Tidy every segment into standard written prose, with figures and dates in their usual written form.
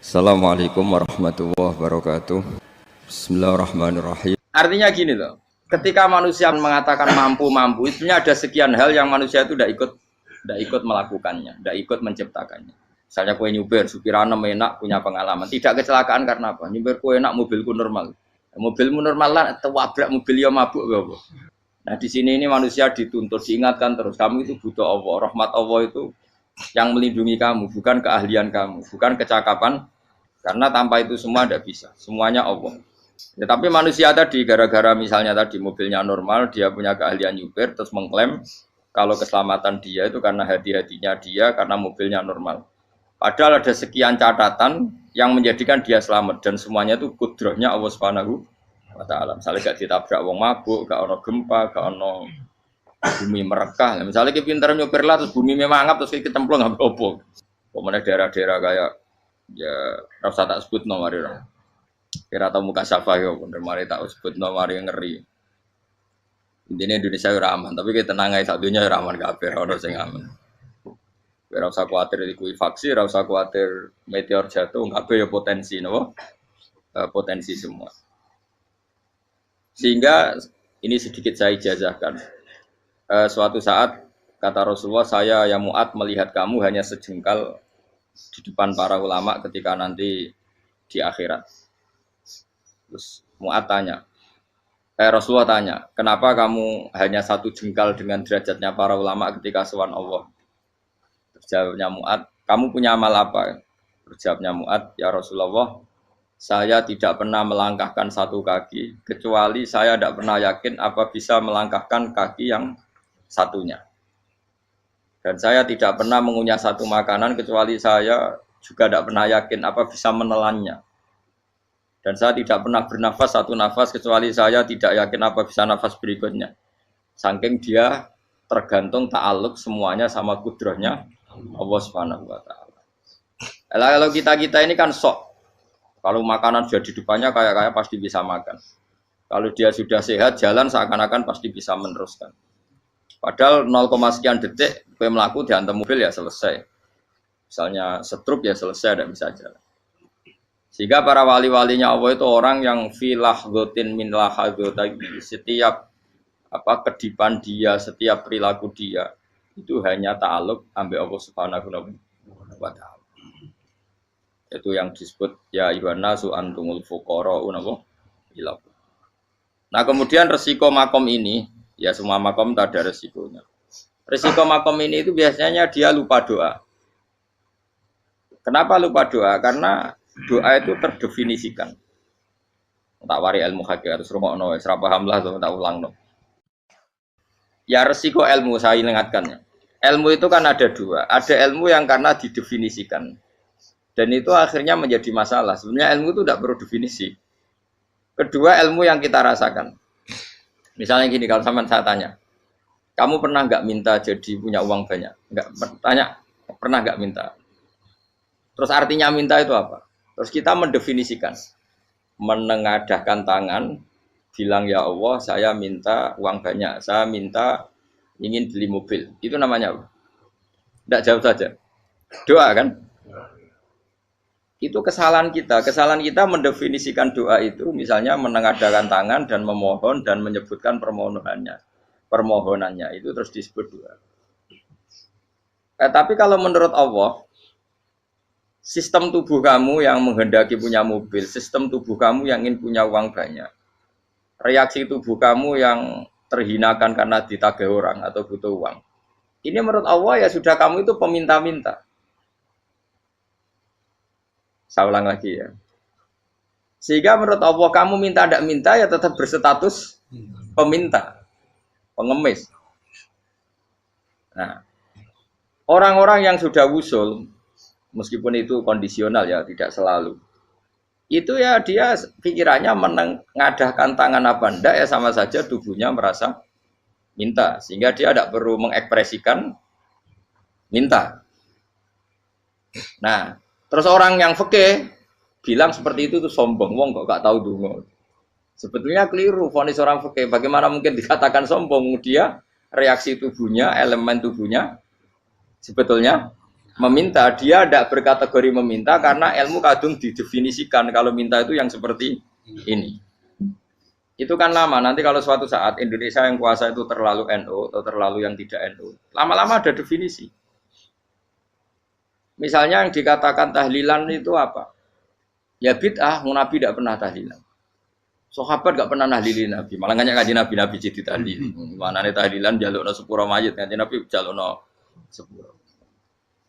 Assalamualaikum warahmatullahi wabarakatuh. Bismillahirrahmanirrahim. Artinya gini loh, ketika manusia mengatakan mampu, sebenarnya ada sekian hal yang manusia itu tidak ikut melakukannya, tidak ikut menciptakannya. Misalnya kue nyupir, supirana enak, punya pengalaman. Tidak kecelakaan karena apa? Nyupir kue enak, mobilku normal. Mobilmu normal lah, tabrak mobil ya mabuk. Nah di sini ini manusia dituntut, diingatkan terus. Kamu itu butuh Allah, rahmat Allah itu yang melindungi kamu, bukan keahlian kamu, bukan kecakapan. Karena tanpa itu semua tidak bisa, semuanya Allah. Ya, tapi manusia tadi gara-gara misalnya tadi mobilnya normal, dia punya keahlian nyupir, terus mengklaim kalau keselamatan dia itu karena hati-hatinya dia, karena mobilnya normal. Padahal ada sekian catatan yang menjadikan dia selamat dan semuanya itu kudrahnya Allah Subhanahu wa taala. Misalnya gak ditabrak wong mabuk, gak ono gempa, gak ono bumi merekah. Misalnya kita pintar nyupir lah terus bumi memangap terus kita cemplung nggak apa-apa. Pemenang daerah-daerah kayak ya rasa tak sebut nomor itu. Kira tahu muka siapa ya, bener mari tak sebut nomor yang ngeri. Intinya Indonesia itu aman, tapi kita tenang aja satunya aman kabeh, ora sing aman. Ora usah kuwatir likuifaksi, ora usah kuwatir meteor jatuh, kabeh ya potensi napa? Potensi semua. Sehingga ini sedikit saya ijazahkan. Suatu saat kata Rasulullah, saya ya Mu'ad melihat kamu hanya sejengkal di depan para ulama ketika nanti di akhirat. Terus Mu'ad tanya, Rasulullah tanya, kenapa kamu hanya satu jengkal dengan derajatnya para ulama ketika sowan Allah? Terjawabnya Mu'ad, kamu punya amal apa? Terjawabnya Mu'ad, ya Rasulullah, saya tidak pernah melangkahkan satu kaki, kecuali saya tidak pernah yakin apa bisa melangkahkan kaki yang satunya. Dan saya tidak pernah mengunyah satu makanan, kecuali saya juga tidak pernah yakin apa bisa menelannya. Dan saya tidak pernah bernafas satu nafas kecuali saya tidak yakin apa bisa nafas berikutnya. Saking dia tergantung ta'aluk semuanya sama kudrahnya Allah Subhanahu wa taala. Kalau kita ini kan sok. Kalau makanan sudah di depannya kayak pasti bisa makan. Kalau dia sudah sehat jalan seakan-akan pasti bisa meneruskan. Padahal 0, sekian detik gue melaku dihantam mobil ya selesai. Misalnya stroke ya selesai tidak bisa jalan. Sehingga para wali-walinya Allah itu orang yang filah gotin min lahadotagi, setiap kedipan dia, setiap perilaku dia itu hanya ta'aluk ambil Allah Subhanahu wa taala. Itu yang disebut ya ibana su antumul fuqara unapa ila. Nah, kemudian resiko makom ini, ya semua makom tak ada resikonya. Resiko makom ini itu biasanya dia lupa doa. Kenapa lupa doa? Karena doa itu terdefinisikan. Tak wari ilmu hakikat terus rungokno wis ra paham lah tak ulang no. Ya resiko ilmu saya ingatkannya. Ilmu itu kan ada dua. Ada ilmu yang karena didefinisikan. Dan itu akhirnya menjadi masalah. Sebenarnya ilmu itu tidak perlu definisi. Kedua ilmu yang kita rasakan. Misalnya gini, kalau sama saya tanya, kamu pernah nggak minta jadi punya uang banyak? Nggak tanya, pernah nggak minta? Terus artinya minta itu apa? Terus kita mendefinisikan, menengadahkan tangan, bilang ya Allah, saya minta uang banyak, saya minta ingin beli mobil. Itu namanya apa? Tidak jauh saja. Doa kan? Itu kesalahan kita. Kesalahan kita mendefinisikan doa itu, misalnya menengadahkan tangan dan memohon dan menyebutkan permohonannya itu terus disebut doa. Tapi kalau menurut Allah, sistem tubuh kamu yang menghendaki punya mobil, sistem tubuh kamu yang ingin punya uang banyak, reaksi tubuh kamu yang terhinakan karena ditagih orang atau butuh uang, ini menurut Allah ya sudah kamu itu peminta-minta. Saya ulang lagi ya. Sehingga menurut Allah kamu minta tidak minta ya tetap berstatus peminta, pengemis. Nah, orang-orang yang sudah wusul, meskipun itu kondisional ya, tidak selalu. Itu ya dia pikirannya menengadahkan tangan apa enggak ya sama saja tubuhnya merasa minta. Sehingga dia tidak perlu mengekspresikan minta. Nah, terus orang yang fikih bilang seperti itu tuh sombong, wong kok gak tahu donga. Sebetulnya keliru vonis orang fikih. Bagaimana mungkin dikatakan sombong? Dia reaksi tubuhnya, elemen tubuhnya sebetulnya meminta, dia tidak berkategori meminta karena ilmu kadung didefinisikan kalau minta itu yang seperti ini. Itu kan lama, nanti kalau suatu saat Indonesia yang kuasa itu terlalu NU atau terlalu yang tidak NU, lama-lama ada definisi. Misalnya yang dikatakan tahlilan itu apa? Ya bid'ah, Nabi tidak pernah tahlilan. Sahabat gak pernah nahlilin Nabi, malah nggak ngaji Nabi jadi tahlil. Mana nih tahlilan jalukno sepuro mayit, ngaji Nabi jalukno sepuro.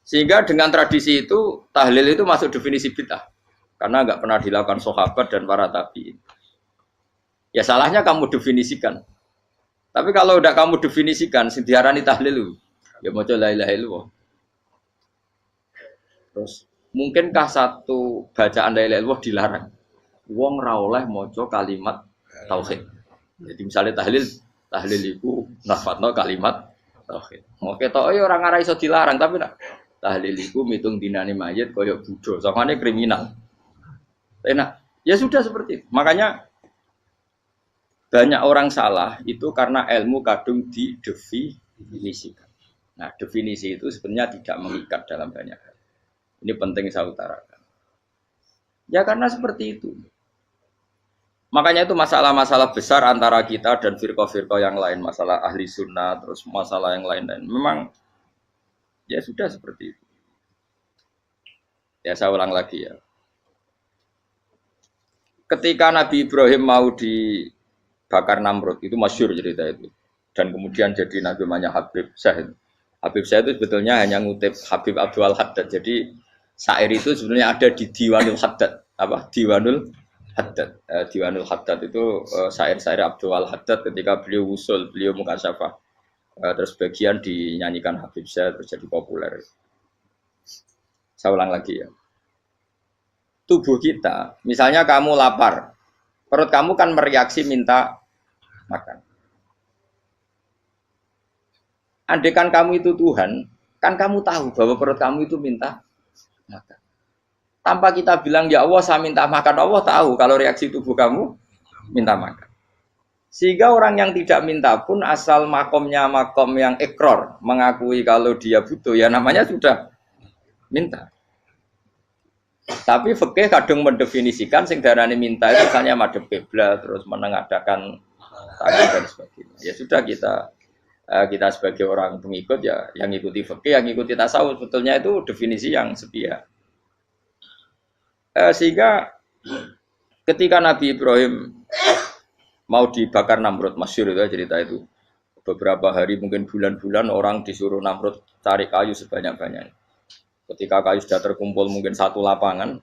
Sehingga dengan tradisi itu tahlil itu masuk definisi bid'ah karena nggak pernah dilakukan sahabat dan para tabi'in. Ya salahnya kamu definisikan. Tapi kalau udah kamu definisikan, diarani tahlil, ya mau la ilaha illallah. Terus mungkinkah satu bacaan la ilaha illallah dilarang? Wong ra oleh maca kalimat tauhid. Jadi misalnya tahlil iku nafadno kalimat tauhid. Mau ketok ya ora ngara iso dilarang tapi nak tahlil iku mitung dinane mayit kaya budo, sakmane kriminal. Enak. Ya sudah seperti itu. Makanya banyak orang salah itu karena ilmu kadung didefinisikan. Nah, definisi itu sebenarnya tidak mengikat dalam banyak hal. Ini penting saya utarakan. Ya karena seperti itu. Makanya itu masalah-masalah besar antara kita dan firqah-firqah yang lain, masalah ahli sunnah, terus masalah yang lain-lain. Memang ya sudah seperti itu. Ya saya ulang lagi ya. Ketika Nabi Ibrahim mau dibakar Namrud, itu masyhur cerita itu. Dan kemudian jadi namanya Habib Syahid. Habib Syahid itu sebetulnya hanya ngutip Habib Abdul Haddad. Jadi syair itu sebenarnya ada di Diwanul Haddad. Apa? Diwanul Haddad. Diwanul Haddad itu syair-syair Abdul Haddad ketika beliau usul, beliau mukasyafah. Terus bagian dinyanyikan Habib Syahid terus jadi populer. Saya ulang lagi ya. Tubuh kita, misalnya kamu lapar, perut kamu kan mereaksi minta makan. Andaikan kamu itu Tuhan, kan kamu tahu bahwa perut kamu itu minta makan. Tanpa kita bilang, ya Allah saya minta makan, Allah tahu kalau reaksi tubuh kamu minta makan. Sehingga orang yang tidak minta pun asal makomnya makom yang ikror, mengakui kalau dia butuh, ya namanya sudah minta. Tapi fikih kadang mendefinisikan sing darane minta itu misalnya madhep kiblat terus menengadakan tangan dan sebagainya. Ya sudah kita sebagai orang pengikut ya yang ikuti fikih, yang ikuti tasawuf sebetulnya itu definisi yang sepihak. Sehingga ketika Nabi Ibrahim mau dibakar Namrud, masyhur itu cerita itu. Beberapa hari mungkin bulan-bulan orang disuruh Namrud cari kayu sebanyak-banyaknya. Ketika kayu sudah terkumpul mungkin satu lapangan,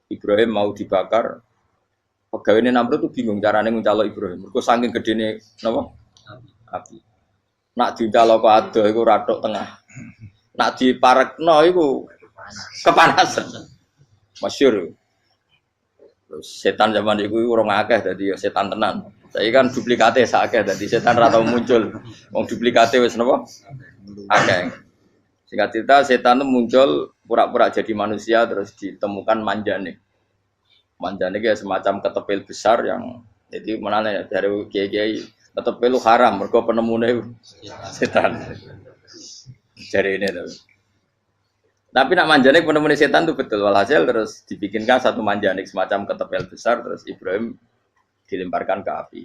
Ibrahim mau dibakar. Pegawai Namrud itu bingung caranya mencalok Ibrahim. Mereka saking gedene napa? Api. Nak dicalok kok adoh iku ratok tengah. Nak diparekno iku kepanasan. Masyhur. Terus setan zaman iku urung akeh dadi ya setan tenan. Saiki kan duplikate sakake dadi setan ra tau muncul. Wong duplikate wis napa? Akeh. Singkat cerita setan itu muncul pura-pura jadi manusia terus ditemukan manjane. Manjane itu semacam ketepil besar yang jadi mana ya dari kiai-kiai ketepil haram mergo penemune setan. Jadi ini tuh. Tapi nak manjane penemune setan itu betul walhasil terus dibikinkan satu manjane semacam ketepil besar terus Ibrahim dilemparkan ke api.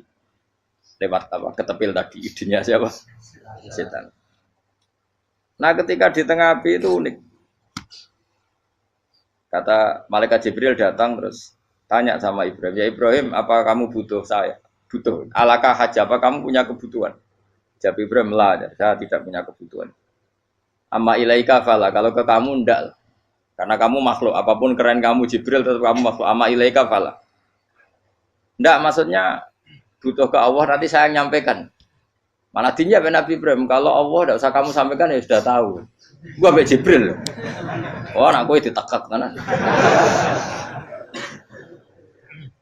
Lewat apa? Ketepil tadi idenya siapa? Setan. Nah ketika di tengah api itu unik. Kata malaikat Jibril datang terus tanya sama Ibrahim. Ya Ibrahim apa kamu butuh saya? Butuh. Alakah haja apa kamu punya kebutuhan? Jawab Ibrahim lah. Saya tidak punya kebutuhan. Amma ilaika fala. Kalau ke kamu ndak. Karena kamu makhluk. Apapun keren kamu Jibril tetap kamu makhluk. Amma ilaika fala. Ndak maksudnya butuh ke Allah nanti saya nyampaikan. Mana dinya Nabi Ibrahim kalau Allah tidak usah kamu sampaikan ya sudah tahu. Gua be Jibril. Oh, anak gue ditekak kan.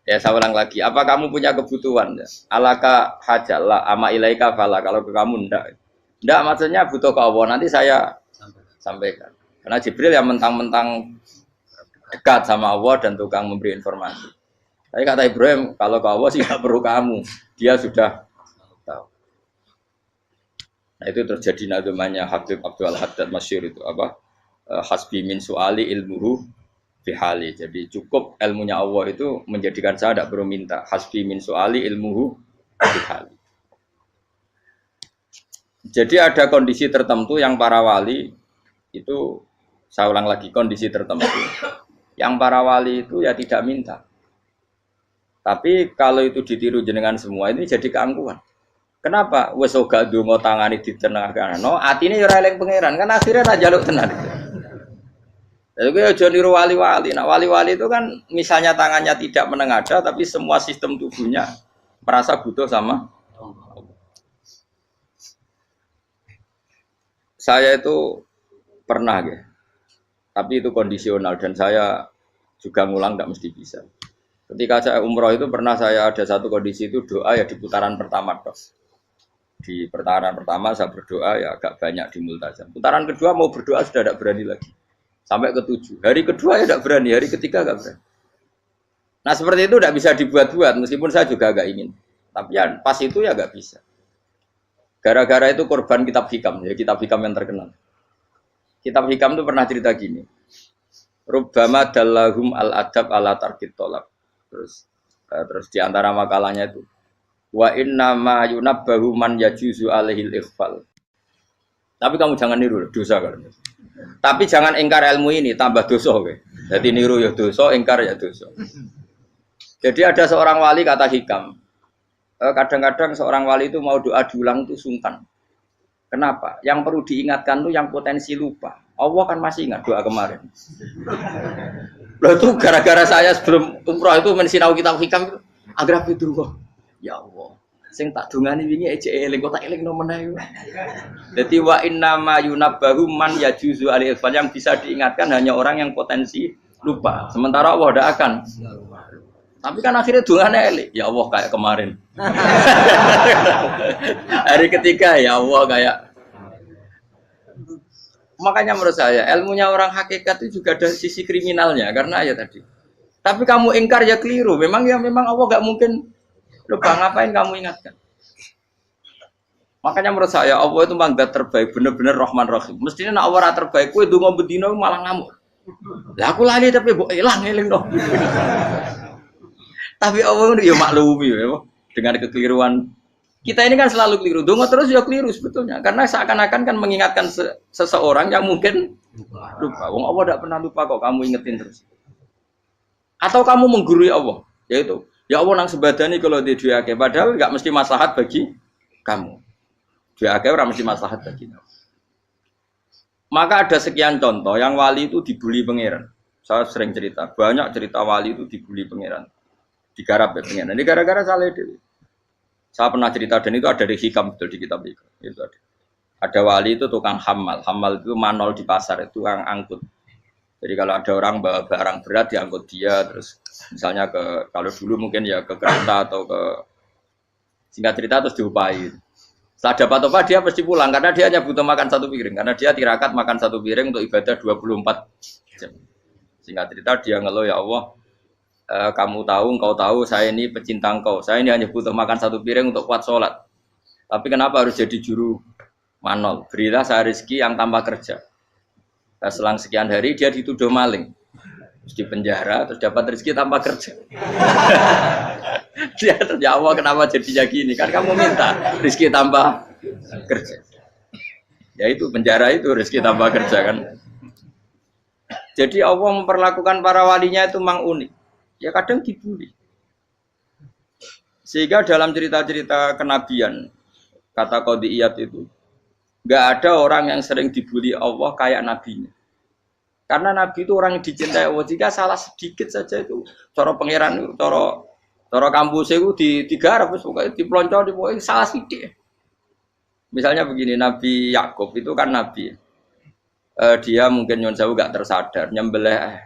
Ya saya ulang lagi. Apa kamu punya kebutuhan? Alaka hajalah ama ilaika fala. Kalau ke kamu ndak. Ndak maksudnya butuh ke Allah nanti saya sampaikan. Karena Jibril yang mentang-mentang dekat sama Allah dan tukang memberi informasi. Tapi kata Ibrahim kalau ke Allah sih nggak perlu kamu. Dia sudah tahu. Nah itu terjadi namanya Habib Abdul Haddad masyhur itu apa? hasbi min suali ilmuhu bihali. Jadi cukup ilmunya Allah itu menjadikan saya tidak perlu minta. Hasbi min suali ilmuhu bihali. Jadi ada kondisi tertentu yang para wali itu, saya ulang lagi, kondisi tertentu yang para wali itu ya tidak minta. Tapi kalau itu ditiru jenengan semua ini jadi keangkuhan. Kenapa? Wes gak ndonga tangane ditenangkan. No, atine yo ora eling pangeran, kan akhirnya ra njaluk tenan. Jadi aja niru wali-wali. Nah, wali-wali itu kan misalnya tangannya tidak menengadah tapi semua sistem tubuhnya merasa butuh sama. Saya itu pernah ya. Tapi itu kondisional dan saya juga ngulang tidak mesti bisa. Ketika saya umroh itu pernah saya ada satu kondisi itu doa ya di putaran pertama terus. Di putaran pertama saya berdoa ya agak banyak di multazam. Putaran kedua mau berdoa sudah tidak berani lagi. Sampai ke-7. Hari kedua ya tidak berani, hari ketiga tidak berani. Nah seperti itu tidak bisa dibuat-buat meskipun saya juga agak ingin. Tapi ya pas itu ya nggak bisa. Gara-gara itu korban kitab hikam, ya kitab hikam yang terkenal. Kitab hikam itu pernah cerita gini. Rubbama dallahum al-adab ala tarkit tolak. Terus di antara makalahnya itu wa inna ma yunabbahu man yajuzu alaihil ikhfal. Tapi kamu jangan niru dosa kan. Tapi jangan ingkar ilmu ini tambah dosa kowe. Jadi niru ya dosa, ingkar ya dosa. Jadi ada seorang wali kata hikam. Kadang-kadang seorang wali itu mau doa diulang itu sungkan. Kenapa? Yang perlu diingatkan tuh yang potensi lupa. Allah kan masih ingat doa kemarin. Loh itu gara-gara saya sebelum umroh itu mensinau kitab hikam itu agar itu ya Allah. Sing tak dungani wingi ejek eling kok tak eling no meneh. Dadi wa inna ma yunabbahu man yajuzu alil yang bisa diingatkan hanya orang yang potensi lupa. Sementara Allah tidak akan. Tapi kan akhirnya dungane eling. Ya Allah kayak kemarin. Hari ketiga ya Allah kayak. Makanya menurut saya ilmunya orang hakikat itu juga ada sisi kriminalnya karena ya tadi. Tapi kamu ingkar ya keliru. Memang Allah gak mungkin lupa, ngapain kamu ingatkan? Makanya menurut saya Allah itu memang zat terbaik, bener-bener Rahman Rahim. Mestinya nak Allah terbaik, kowe ndonga bendina malah ngamuk. Lah aku lali tapi mbok eling dong. Tapi Allah itu ya maklumi ya, dengan kekeliruan. Kita ini kan selalu keliru. Ndonga terus ya keliru sebetulnya, karena seakan-akan kan mengingatkan seseorang yang mungkin lupa. Wong Allah tidak pernah lupa kok, kamu ingetin terus. Atau kamu menggurui Allah, yaitu ya Allah nang sebadani kalau di dua akeh, padahal nggak mesti maslahat bagi kamu. Dua akeh ora mesti maslahat bagi kamu. Maka ada sekian contoh yang wali itu dibully pangeran. Saya sering cerita, banyak cerita wali itu dibully pangeran. Digarap ya pangeran. Ini gara-gara salah dewi. Saya pernah cerita dan itu ada di hikam betul di kitab itu. Itu ada. Ada wali itu tukang hamal. Hamal itu manol di pasar, itu tukang angkut. Jadi kalau ada orang bawa barang berat diangkut dia, terus misalnya kalau dulu mungkin ya ke kereta atau ke singkat cerita terus diupahi. Setelah dapat apa dia pasti pulang karena dia hanya butuh makan satu piring karena dia tirakat makan satu piring untuk ibadah 24 jam. Singkat cerita dia ngeluh ya Allah, kamu tahu, engkau tahu saya ini pecinta engkau. Saya ini hanya butuh makan satu piring untuk kuat sholat. Tapi kenapa harus jadi juru manol? Berilah saya rezeki yang tanpa kerja. Nah, selang sekian hari dia dituduh maling, terus di penjara, terus dapat rezeki tanpa kerja. Dia ya Allah kenapa jadinya gini? Kan kamu minta rezeki tanpa kerja. Ya itu penjara itu rezeki tanpa kerja kan. Jadi Allah memperlakukan para walinya itu memang unik. Ya kadang dibully. Sehingga dalam cerita-cerita kenabian kata Qadiyat itu nggak ada orang yang sering dibully Allah kayak nabinya. Karena nabi itu orang yang dicintai Allah. Jika salah sedikit saja itu, cara pangeran, cara kampus itu digarap, pokoknya dipelonco, pokoknya salah sedikit. Misalnya begini, Nabi Yakub itu kan nabi. Dia mungkin nyon sewu nggak tersadar, nyembelih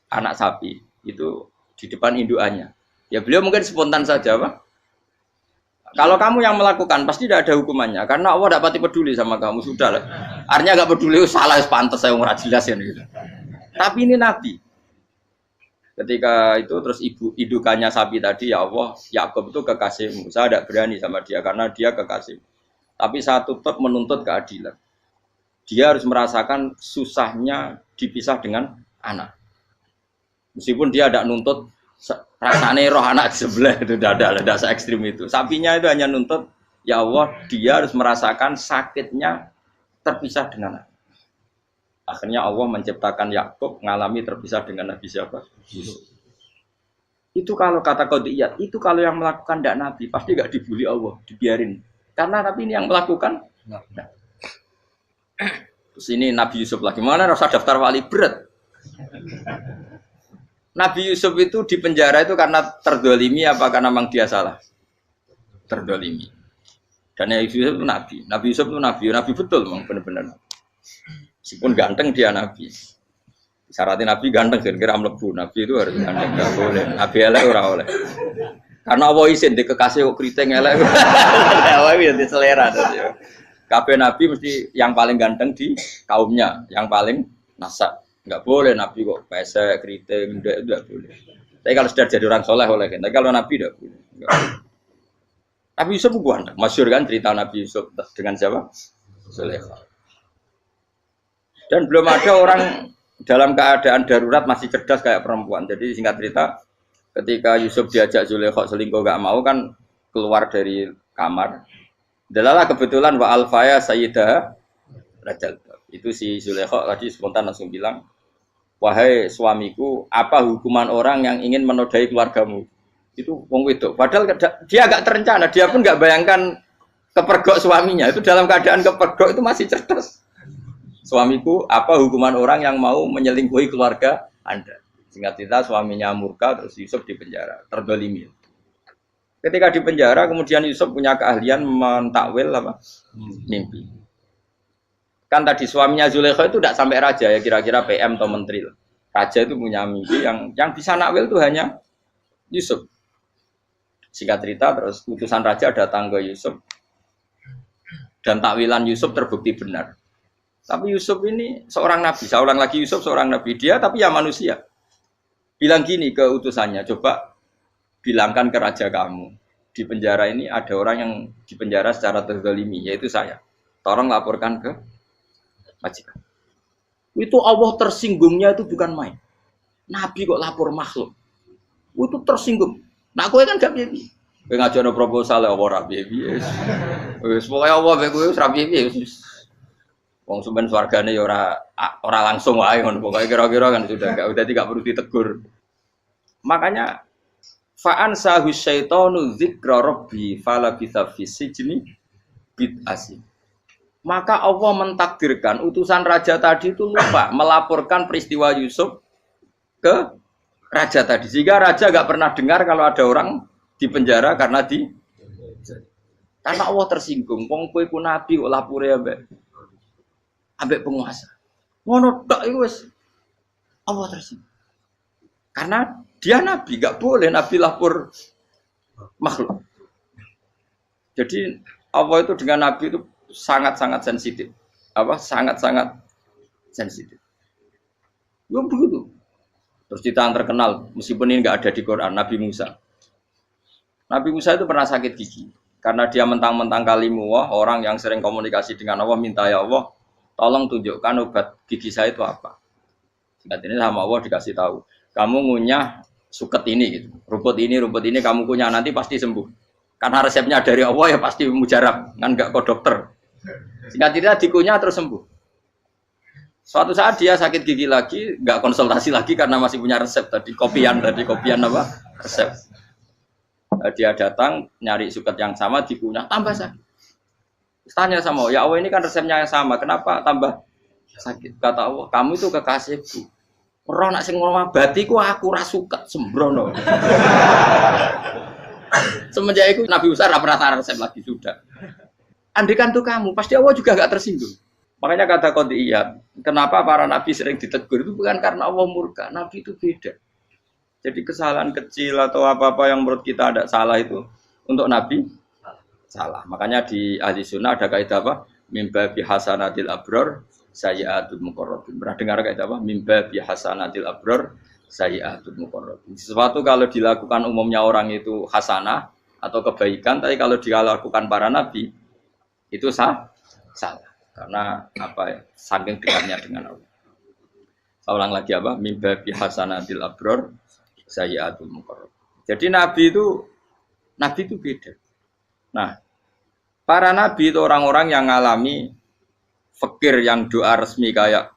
anak sapi itu di depan indukannya. Ya beliau mungkin spontan saja, Pak. Kalau kamu yang melakukan pasti tidak ada hukumannya karena Allah tidak pati peduli sama kamu sudah lah. Artinya nggak peduli salah pantas saya nggak jelas ya gitu. Tapi ini Nabi. Ketika itu terus indukannya sapi tadi ya Allah Yakub itu kekasihmu. Saya tidak berani sama dia karena dia kekasih. Tapi saya tetap menuntut keadilan. dia harus merasakan susahnya dipisah dengan anak. Meskipun dia tidak nuntut rasanya roh anak sebelah itu tidak se ekstrim itu. Sapinya itu hanya nuntut ya Allah dia harus merasakan sakitnya terpisah dengan anak. Akhirnya Allah menciptakan Yakub mengalami terpisah dengan Nabi siapa? Yusuf. Itu kalau kata qadiyat, itu kalau yang melakukan tidak Nabi pasti nggak dibully Allah, dibiarin. Karena Nabi ini yang melakukan. Nah. Terus ini Nabi Yusuf lagi mana rasa daftar wali berat. Nabi Yusuf itu di penjara itu karena terdolimi apa karena memang dia salah? Terdolimi. Dan Nabi Yusuf itu Nabi. Nabi Yusuf itu Nabi betul memang benar-benar. Meskipun ganteng dia Nabi. Syaratnya Nabi ganteng kira-kira mlebu. Nabi itu harus ganteng, enggak boleh. Nabi elek ora oleh. Karena Allah izin di kekasih kok kriting elek. Allah itu selera tadi. Kabeh Nabi mesti yang paling ganteng di kaumnya, yang paling nasab. Enggak boleh Nabi kok pesek, kriting, enggak boleh. Tapi kalau sudah jadi orang soleh oleh kan. Tapi kalau Nabi enggak boleh. Nabi Yusuf ganteng. Masyhur kan cerita Nabi Yusuf dengan siapa? Zulaikha. Dan belum ada orang dalam keadaan darurat masih cerdas kayak perempuan. Jadi singkat cerita, ketika Yusuf diajak Zulaikha selingkuh gak mau kan keluar dari kamar. Dalalah kebetulan wa alfaya sayyidah rajal. Itu si Zulaikha tadi spontan langsung bilang, wahai suamiku, apa hukuman orang yang ingin menodai keluargamu? Itu wong wedok. Padahal dia agak terencana, dia pun gak bayangkan kepergok suaminya. Itu dalam keadaan kepergok itu masih cerdas. Suamiku, apa hukuman orang yang mau menyelingkuhi keluarga Anda? Singkat cerita, suaminya murka, terus Yusuf dipenjara, terdolimi. Ketika dipenjara, kemudian Yusuf punya keahlian mentakwil apa? Mimpi. Kan tadi suaminya Zulaikha itu tidak sampai raja ya, kira-kira PM atau menteri. Raja itu punya mimpi yang bisa nakwil itu hanya Yusuf. Singkat cerita, terus utusan raja datang ke Yusuf dan takwilan Yusuf terbukti benar. Tapi Yusuf ini seorang nabi, saya ulang lagi Yusuf seorang nabi, dia tapi ya manusia. Bilang gini ke utusannya, coba bilangkan ke raja kamu, di penjara ini ada orang yang di penjara secara terzalimi, yaitu saya. Tolong laporkan ke majikan. Itu Allah tersinggungnya itu bukan main. Nabi kok lapor makhluk. Itu tersinggung. Nah, kowe kan gak piye. Kowe ngajono proposal ya ora piye. Wis pokoke Allah kowe wis ra piye. Wong sampean swargane ya ora langsung wae ngono pokoke kira-kira kan sudah tidak perlu ditegur. Makanya fa'an sahu syaitanu dzikra rabbi fala bisa fisijni bid'asi. Maka Allah mentakdirkan utusan raja tadi itu lupa melaporkan peristiwa Yusuf ke raja tadi. Sehingga raja enggak pernah dengar kalau ada orang di penjara karena Allah tersinggung. Wong kowe ku nabi kok lapore ambek penguasa. Ngono tok iku wis Allah tersinggung. Karena dia nabi, enggak boleh nabi lapor makhluk. Jadi Allah itu dengan nabi itu sangat-sangat sensitif. Sangat-sangat sensitif. Ya begitu. Terus cerita yang terkenal, meskipun ini enggak ada di Quran, Nabi Musa. Nabi Musa itu pernah sakit gigi. Karena dia mentang-mentang kalimullah, orang yang sering komunikasi dengan Allah, minta ya Allah, tolong tunjukkan obat gigi saya itu apa. Singkat ini sama Allah dikasih tahu. Kamu ngunyah suket ini, gitu. rumput ini kamu kunyah nanti pasti sembuh. Karena resepnya dari Allah ya pasti mujarab, kan enggak kok dokter. Singkat cerita dikunyah terus sembuh. Suatu saat dia sakit gigi lagi, enggak konsultasi lagi karena masih punya resep tadi kopian apa? Resep. Dia datang nyari suket yang sama dikunyah tambah sakit. Tanya sama Allah, ya Allah ini kan resepnya yang sama, kenapa tambah sakit? Kata Allah, kamu itu kekasihku. Roh nak sing ngobati ku aku ra suket sembrono. Semenjak itu Nabi Musa pernah taruh resep lagi sudah. Andikan tuh kamu, pasti Allah juga gak tersinggung. Makanya kata qadiyat, kenapa para nabi sering ditegur itu bukan karena Allah murka, nabi itu beda. Jadi kesalahan kecil atau apa-apa yang menurut kita ada salah itu untuk nabi salah. Makanya di ahli sunnah ada kaidah apa? Mimba bi hasanatil abror sayyi'atul muqarrabin. Pernah dengar kaidah apa? Mimba bi hasanatil abror sayyi'atul muqarrabin. Sesuatu kalau dilakukan umumnya orang itu hasanah atau kebaikan, tapi kalau dilakukan para nabi itu salah. Karena apa ya? Saking dekatnya dengan Allah. Saya ulang lagi apa? Mimba bi hasanatil abror sayyiatul muqarrab. Jadi nabi itu beda. Nah, para nabi itu orang-orang yang ngalami fikir yang doa resmi kayak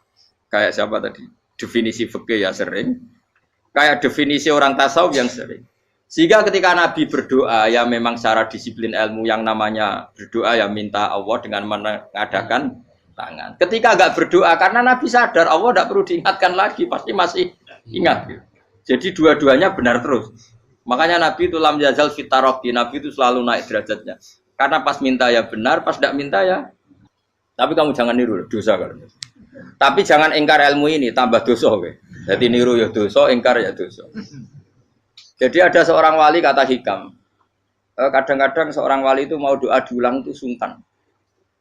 siapa tadi? Definisi fikir ya sering. Kayak definisi orang tasawuf yang sering. Sehingga ketika Nabi berdoa ya memang secara disiplin ilmu yang namanya berdoa ya minta Allah dengan mengadakan tangan. Ketika enggak berdoa karena Nabi sadar Allah tidak perlu diingatkan lagi, pasti masih ingat. Jadi dua-duanya benar terus. Makanya Nabi itu lam yazal fitaroki, Nabi itu selalu naik derajatnya. Karena pas minta ya benar, pas tidak minta ya. Tapi kamu jangan niru dosa kan. Tapi jangan ingkar ilmu ini, tambah dosa. Jadi niru ya dosa, ingkar ya dosa. Jadi ada seorang wali kata Hikam, kadang-kadang seorang wali itu mau doa diulang itu sungkan.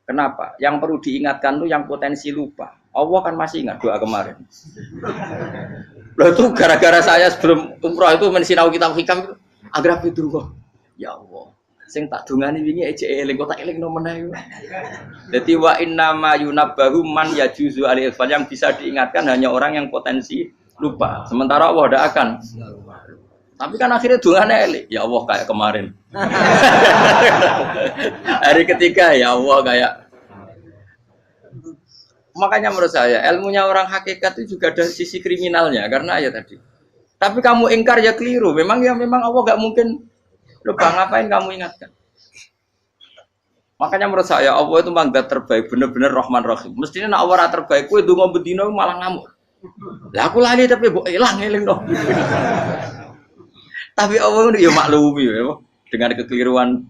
Kenapa? Yang perlu diingatkan tuh yang potensi lupa. Allah kan masih ingat doa kemarin. Loh itu gara-gara saya sebelum umroh itu mensinau kitab Hikam itu agar itu kok. Ya Allah, sing tak dungani wingi ejek eling kok tak eling no meneh. Dadi wa inna ma yunabbahu man yajuzu alil yang bisa diingatkan hanya orang yang potensi lupa. Sementara Allah tidak akan. Tapi kan akhirnya dungane eling. Ya Allah kayak kemarin. Hari ketiga ya Allah kayak. Makanya menurut saya ilmunya orang hakikat itu juga ada sisi kriminalnya karena ya tadi. Tapi kamu ingkar ya keliru. Memang Allah gak mungkin lupa, ngapain kamu ingatkan. Makanya menurut saya Allah itu mandat terbaik, bener-bener Rahman Rahim. Mestinya nak Allah terbaik, kue dungo bedino malah ngamuk. Lah aku lali tapi mbok eling dong. Tapi Allah itu ya maklumi ya, dengan kekeliruan.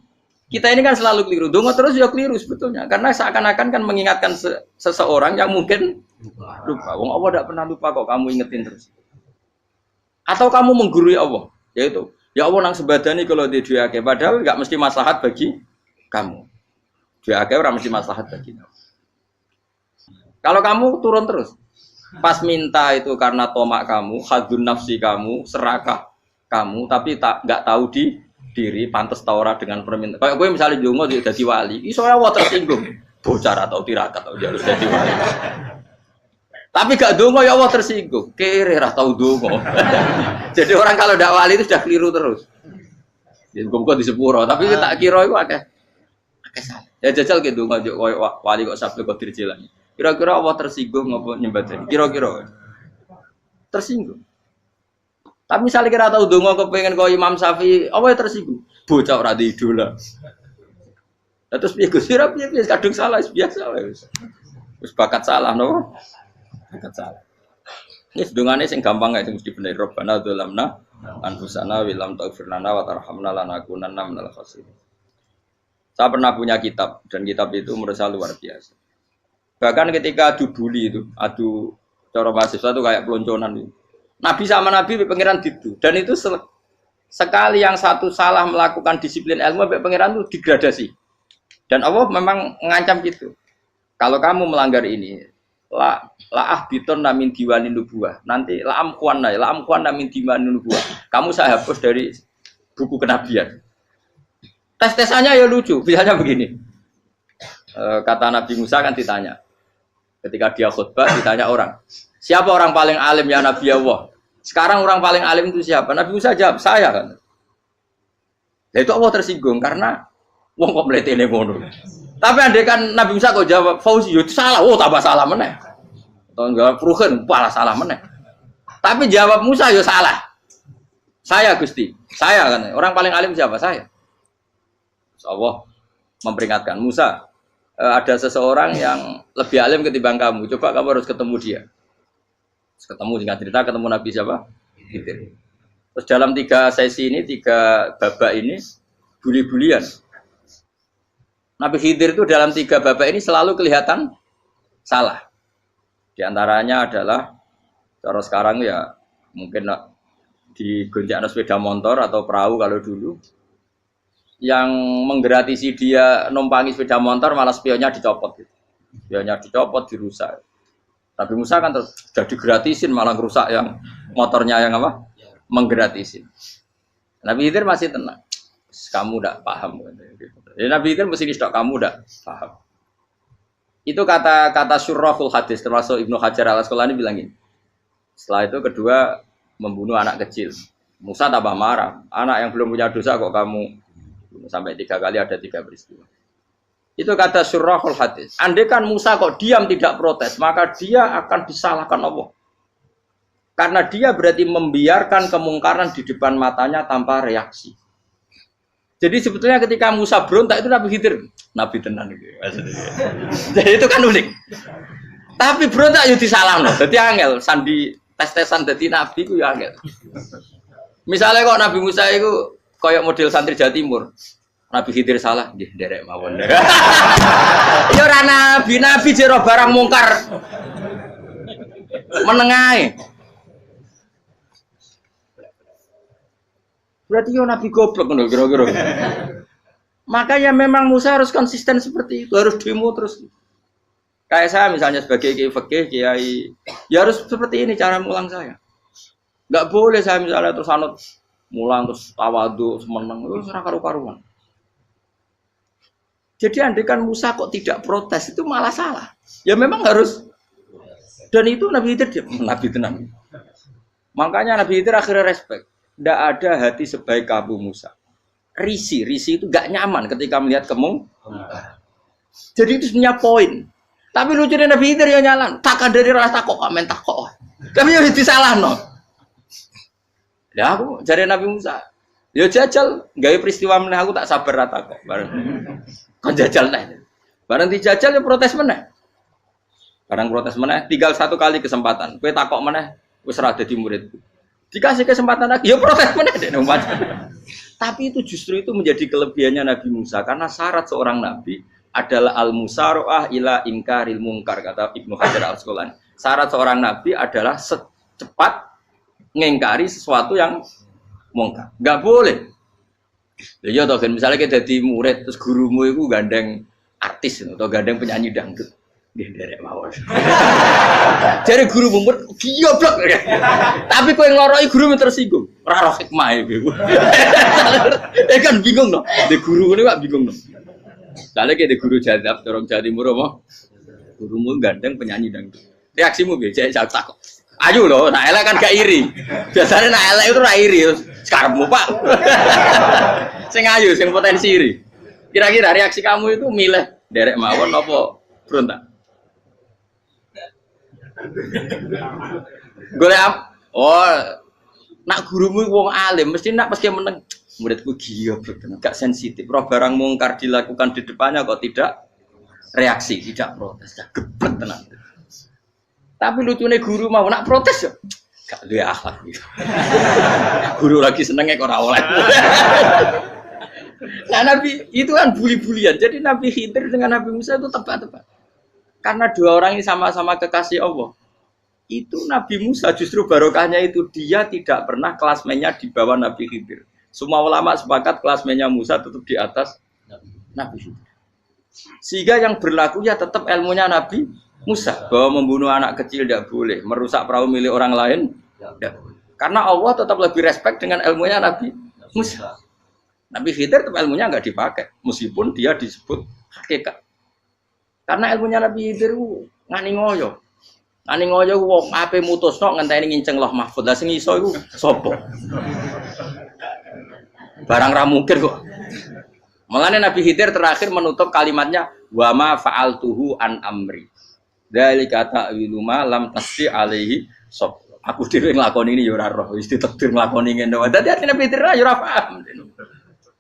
Kita ini kan selalu keliru. Dungo terus ya keliru sebetulnya. Karena seakan-akan kan mengingatkan seseorang yang mungkin lupa. Wong Allah tidak pernah lupa kok, kamu ingetin terus. Atau kamu menggurui Allah, yaitu ya Allah nang sebadani kalau di duake, padahal nggak mesti maslahat bagi kamu. Duake orang mesti maslahat bagi kamu. Kalau kamu turun terus, pas minta itu karena tomak kamu, hadun nafsi kamu, serakah kamu, tapi nggak tahu diri, pantas taura dengan permintaan. Kayak gue misalnya jongo jadi wali, soalnya Allah tersinggung, bocor atau tirakat atau jalur jadi wali. Tapi gak dongo ya Allah tersinggung, kere ra tau dongo. Jadi orang kalau ndak wali itu sudah keliru terus. Ya kok di sepuro, tapi tak kira itu akeh salah. Ya jajal ke dongo wali kok sampai kok dirjelang. Kira-kira Allah tersinggung ngopo nyembah. Kira-kira tersinggung. Tapi misalnya kira tahu dongo kepengen kau Imam Syafi'i, Allah ya tersinggung. Bocah ora di idola. Terus piye Gus? Piye kadung salah biasa wis. Wis bakat salah no. Bakat salah. Ini sedungane sing gampang ae mesti bener Rabbana dzalamna anfusana wa lam taghfir lana wa tarhamna lanakunanna minal khasirin. Saya pernah punya kitab dan kitab itu menurut saya luar biasa. Bahkan ketika adu bully itu, adu cara mahasiswa itu kayak pelonconan itu. Nabi sama Nabi pengiran gitu, dan itu sekali yang satu salah melakukan disiplin ilmu, pengiran itu degradasi. Dan Allah memang mengancam gitu. Kalau kamu melanggar ini, la ahbiton namin diwanin nubuah. Nanti la amkuan namin diwanin nubuah. Kamu saya hapus dari buku kenabian. Tes-tesannya ya lucu, misalnya begini. Kata Nabi Musa kan ditanya, ketika dia khutbah ditanya orang. Siapa orang paling alim ya Nabi Allah? Sekarang orang paling alim itu siapa? Nabi Musa jawab, saya kan. Ya itu Allah tersinggung karena wong kok mletene ngono. Tapi andai kan Nabi Musa kok jawab Fauzi itu salah, tambah salah meneh. Atau enggak Pruhen, malah salah meneh. Tapi jawab Musa ya salah. Saya Gusti, saya kan. Orang paling alim siapa? Saya. Allah memperingatkan Musa, ada seseorang yang lebih alim ketimbang kamu. Coba kamu harus ketemu dia. Ketemu dengan cerita ketemu Nabi siapa? Khidir. Terus dalam 3 sesi ini, 3 babak ini buli-bulian. Nabi Khidir itu dalam 3 babak ini selalu kelihatan salah. Di antaranya adalah cara sekarang ya mungkin di gonjak sepeda motor atau perahu kalau dulu yang menggratisi dia numpangi sepeda motor malah spionnya dicopot gitu. Spionnya dicopot, dirusak. Tapi Musa kan sudah digratisin malah rusak yang motornya yang apa? Menggratisin. Nabi Khidir masih tenang. Kamu tidak paham. Ya, Nabi Khidir mesti stok kamu tidak paham. Itu kata syurrahul hadis termasuk Ibnu Hajar Al Asqalani bilang gini. Setelah itu kedua membunuh anak kecil. Musa tambah marah. Anak yang belum punya dosa kok kamu bunuh. Sampai 3 kali ada 3 peristiwa. Itu kata syurrahul hadis. Andai kan Musa kok diam tidak protes, maka dia akan disalahkan Allah. Karena dia berarti membiarkan kemungkaran di depan matanya tanpa reaksi. Jadi sebetulnya ketika Musa berontak itu Nabi Khidir, Nabi tenan gitu. Jadi itu kan unik. Tapi berontak yo disalahno. Dadi angel sandi tes-tesan dadi nabi ku yo angel. Misalnya kok Nabi Musa itu koyok model santri Jawa Timur. Nabi Khidir salah, nggih nderek mawon. Ya ora nabi jero barang mungkar. Menengae. Berarti yo nabi goblok ngono kira-kira. Makanya memang Musa harus konsisten seperti itu, harus demo terus. Kayak saya misalnya sebagai kiai fikih, kiai ya harus seperti ini cara mulang saya. Enggak boleh saya misalnya terus anut mulang terus tawadhu semeneng terus ora karu-karuan. Jadi andekan Musa kok tidak protes itu malah salah. Ya memang harus. Dan itu Nabi Khidir Nabi tenang. Makanya Nabi Khidir akhirnya respect. Tidak ada hati sebaik Abu Musa. Risi itu gak nyaman ketika melihat kemungkaran. Jadi itu sebenarnya poin. Tapi lucunya Nabi Khidir yang nyalan. Takkan dari rasa kok komen takok. Tapi yang disalah no. Ya aku cari Nabi Musa. Ya jajal, gawe peristiwa meneh aku tak sabar rata kok. Bareng. Kon jajal neh. Bareng dijajal ya protes meneh. Barang protes meneh, tinggal 1 kali kesempatan. Kowe takok meneh wis ora dadi muridku. Dikasih kesempatan lagi, ya protes meneh dek umat. Tapi itu justru itu menjadi kelebihannya Nabi Musa karena syarat seorang nabi adalah al-musara'ah ila inkaril munkar kata Ibnu Hajar Al Asqalani. Syarat seorang nabi adalah secepat ngingkari sesuatu yang mungkar. Enggak boleh. Ya toh kan misalnya kita jadi murid terus gurumu itu gandeng artis atau gandeng penyanyi dangdut. Nggih nderek mawon. Jare guru mumet goblok. Tapi kowe ngloroi guru tersinggung. Ora roh hikmah iku. Kan bingung no. De guru ngene kok bingung no. Lha de guru jadab dorong Jawa Timur apa? Gurumu gandeng penyanyi dangdut. Reaksimu piye? Jek takok. Ayo lho, nak elek kan gak iri. Biasanya nak elek itu ora iri, sekarepmu Pak. Sing ayu, sing potensi iri. Kira-kira reaksi kamu itu milih derek mawon apa berontak? Golek nak gurumu wong alim mesti nak pasti meneng. Muridku goblok tenan, gak sensitif. Roh barang mungkar dilakukan di depannya kok tidak reaksi, tidak protes, geblek tenan. Tapi lucunya guru mau nak protes ya, gak duwe akhlak. Guru lagi senengnya kok ora oleh. Nah Nabi itu kan bully-bulian. Jadi Nabi Khidir dengan Nabi Musa itu tepat-tepat. Karena 2 orang ini sama-sama kekasih Allah. Itu Nabi Musa justru barokahnya itu dia tidak pernah klasmennya di bawah Nabi Khidir. Semua ulama sepakat klasmennya Musa tetap di atas Nabi Khidir. Sehingga yang berlaku ya tetap ilmunya Nabi Musa bahwa membunuh anak kecil tidak boleh, merusak perahu milik orang lain tidak boleh. Karena Allah tetap lebih respect dengan ilmunya Nabi Musa. Nabi Khidir tetap ilmunya enggak dipakai, meskipun dia disebut hakikat. Karena ilmunya Nabi Khidir ngani ngoyo. Ngani ngoyo wong ape mutusno ngenteni nginceng Loh Mahfud. Lah sing iso iku sapa? Barang ra mungkin kok. Mulane Nabi Khidir terakhir menutup kalimatnya wa ma fa'altuhu an amri. Dzalika ta'wilu ma lam tasdi alaihi sob. Aku dhewe nglakoni ini ya ora roh, wis ditakdir nglakoni ngene wae. Dadi artine Peter ya ora paham.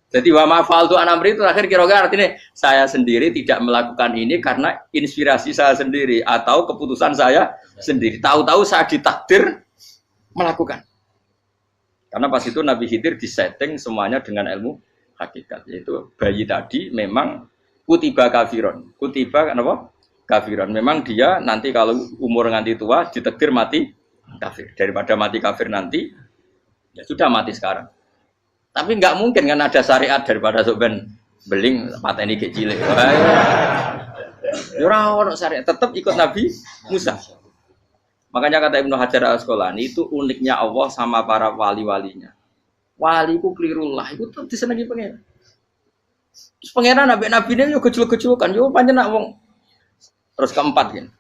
Jadi wa ma fa'altu an amri itu akhir kira-kira artinya saya sendiri tidak melakukan ini karena inspirasi saya sendiri atau keputusan saya sendiri. Tahu-tahu saya ditakdir melakukan. Karena pas itu Nabi Khidir disetting semuanya dengan ilmu hakikat. Yaitu bayi tadi memang kutiba kafiron. Kutiba apa? Kafiran. Memang dia nanti kalau umur nganti tua ditakdir mati kafir. Daripada mati kafir nanti ya sudah mati sekarang. Tapi enggak mungkin kan ada syariat daripada soben beling pateni ge cilik. Ya ora ono syariat, tetap ikut Nabi Musa. Makanya kata Ibnu Hajar Al Asqalani itu uniknya Allah sama para wali-walinya. Waliku klirullah itu tetap disenengi pangeran. Terus pangeran nabi-nabi ini yo gejul-gejulkan yo pancen nak wong Terus keempat gini.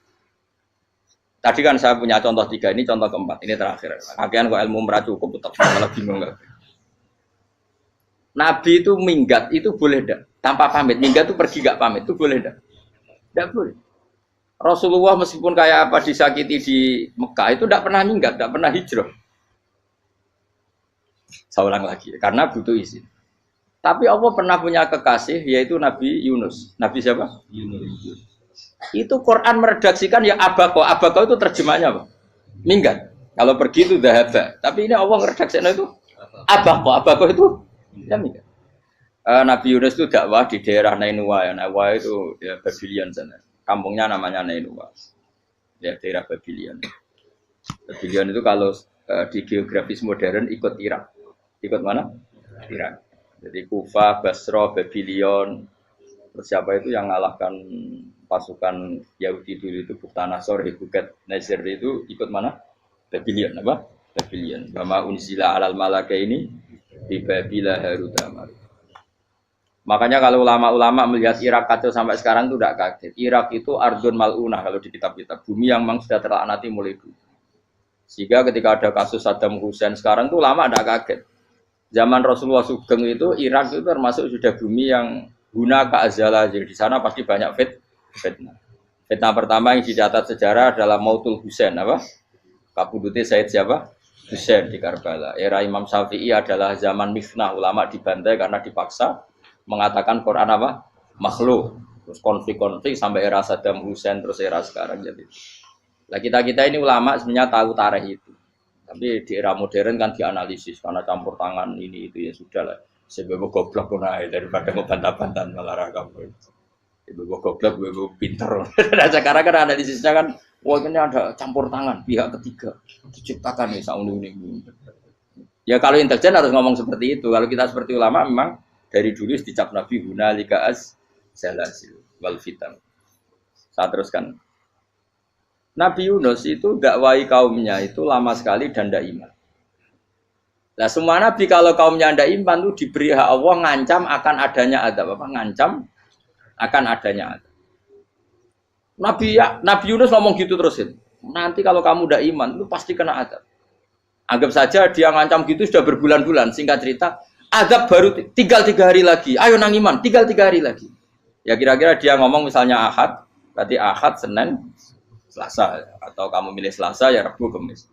Tadi kan saya punya contoh 3, ini contoh keempat, ini terakhir. Akhirnya kok ilmu merah cukup, tetap malah bingung nggak? Nabi itu minggat itu boleh enggak? Tanpa pamit, minggat itu pergi nggak pamit itu boleh enggak? Enggak boleh. Rasulullah meskipun kayak apa disakiti di Mekah itu enggak pernah minggat, enggak pernah hijrah. Saya ulang lagi, karena butuh izin. Tapi Allah pernah punya kekasih yaitu Nabi Yunus. Nabi siapa? Yunus. Itu Quran meredaksikan ya abako. Abako itu terjemahnya apa? Minggat. Kalau pergi itu dahaba. Tapi ini Allah meredaksikan itu abako. Abako itu ya minggat. Nabi Yunus itu dakwah di daerah Nainua. Ya. Nainua itu ya Babylon sana. Kampungnya namanya Nainua. Ya daerah Babylon. Babylon itu kalau di geografis modern ikut Irak. Ikut mana? Irak. Jadi Kufa, Basra, Babylon. Terus siapa itu yang ngalahkan pasukan Yahudi dulu itu Buktanasor, Hebuket, Nasir itu ikut mana? Babylon apa? Babylon. Bama unzila alal malaka ini di Babila Harutama. Makanya kalau ulama-ulama melihat Irak kacau sampai sekarang itu tidak kaget. Irak itu ardun mal'unah kalau di kitab-kitab. Bumi yang memang sudah terlaknati mulai dulu. Sehingga ketika ada kasus Saddam Hussein sekarang itu ulama tidak kaget. Zaman Rasulullah Sugeng itu Irak itu termasuk sudah bumi yang guna keazalah. Jadi di sana pasti banyak fitnah. Fitnah pertama yang dicatat sejarah adalah Mautul Husain apa? Kabudutnya Said siapa? Husain di Karbala. Era Imam Syafi'i adalah zaman mifnah, ulama dibantai karena dipaksa mengatakan Quran apa? Makhluk. Terus konflik-konflik sampai era Saddam Hussein terus era sekarang jadi. Lah kita ini ulama sebenarnya tahu tarikh itu. Tapi di era modern kan dianalisis karena campur tangan ini itu ya sudah lah. Sebab goblok pun daripada ngebantah-bantahan malah rakam. Ibu goblok, ibu pinter. Nah, sekarang kan analisisnya kan, wah ini ada campur tangan pihak ketiga diciptakan nih saunu ini. Ya kalau intelijen harus ngomong seperti itu. Kalau kita seperti ulama memang dari dulu dicap Nabi hunalika az-zalasil wal fitan. Saya teruskan. Nabi Yunus itu dakwai kaumnya itu lama sekali dan tidak iman. Nah semua nabi kalau kaumnya tidak iman itu diberi hak Allah ngancam akan adanya azab apa? Ngancam akan adanya azab. Nabi Yunus ngomong gitu terusin. Nanti kalau kamu tidak iman itu pasti kena azab. Anggap saja dia ngancam gitu sudah berbulan-bulan. Singkat cerita, azab baru tinggal 3 hari lagi. Ayo nang iman, tinggal 3 hari lagi. Ya kira-kira dia ngomong misalnya Ahad, berarti Ahad, Senin, Selasa, atau kamu milih Selasa ya Rabu, Kamis.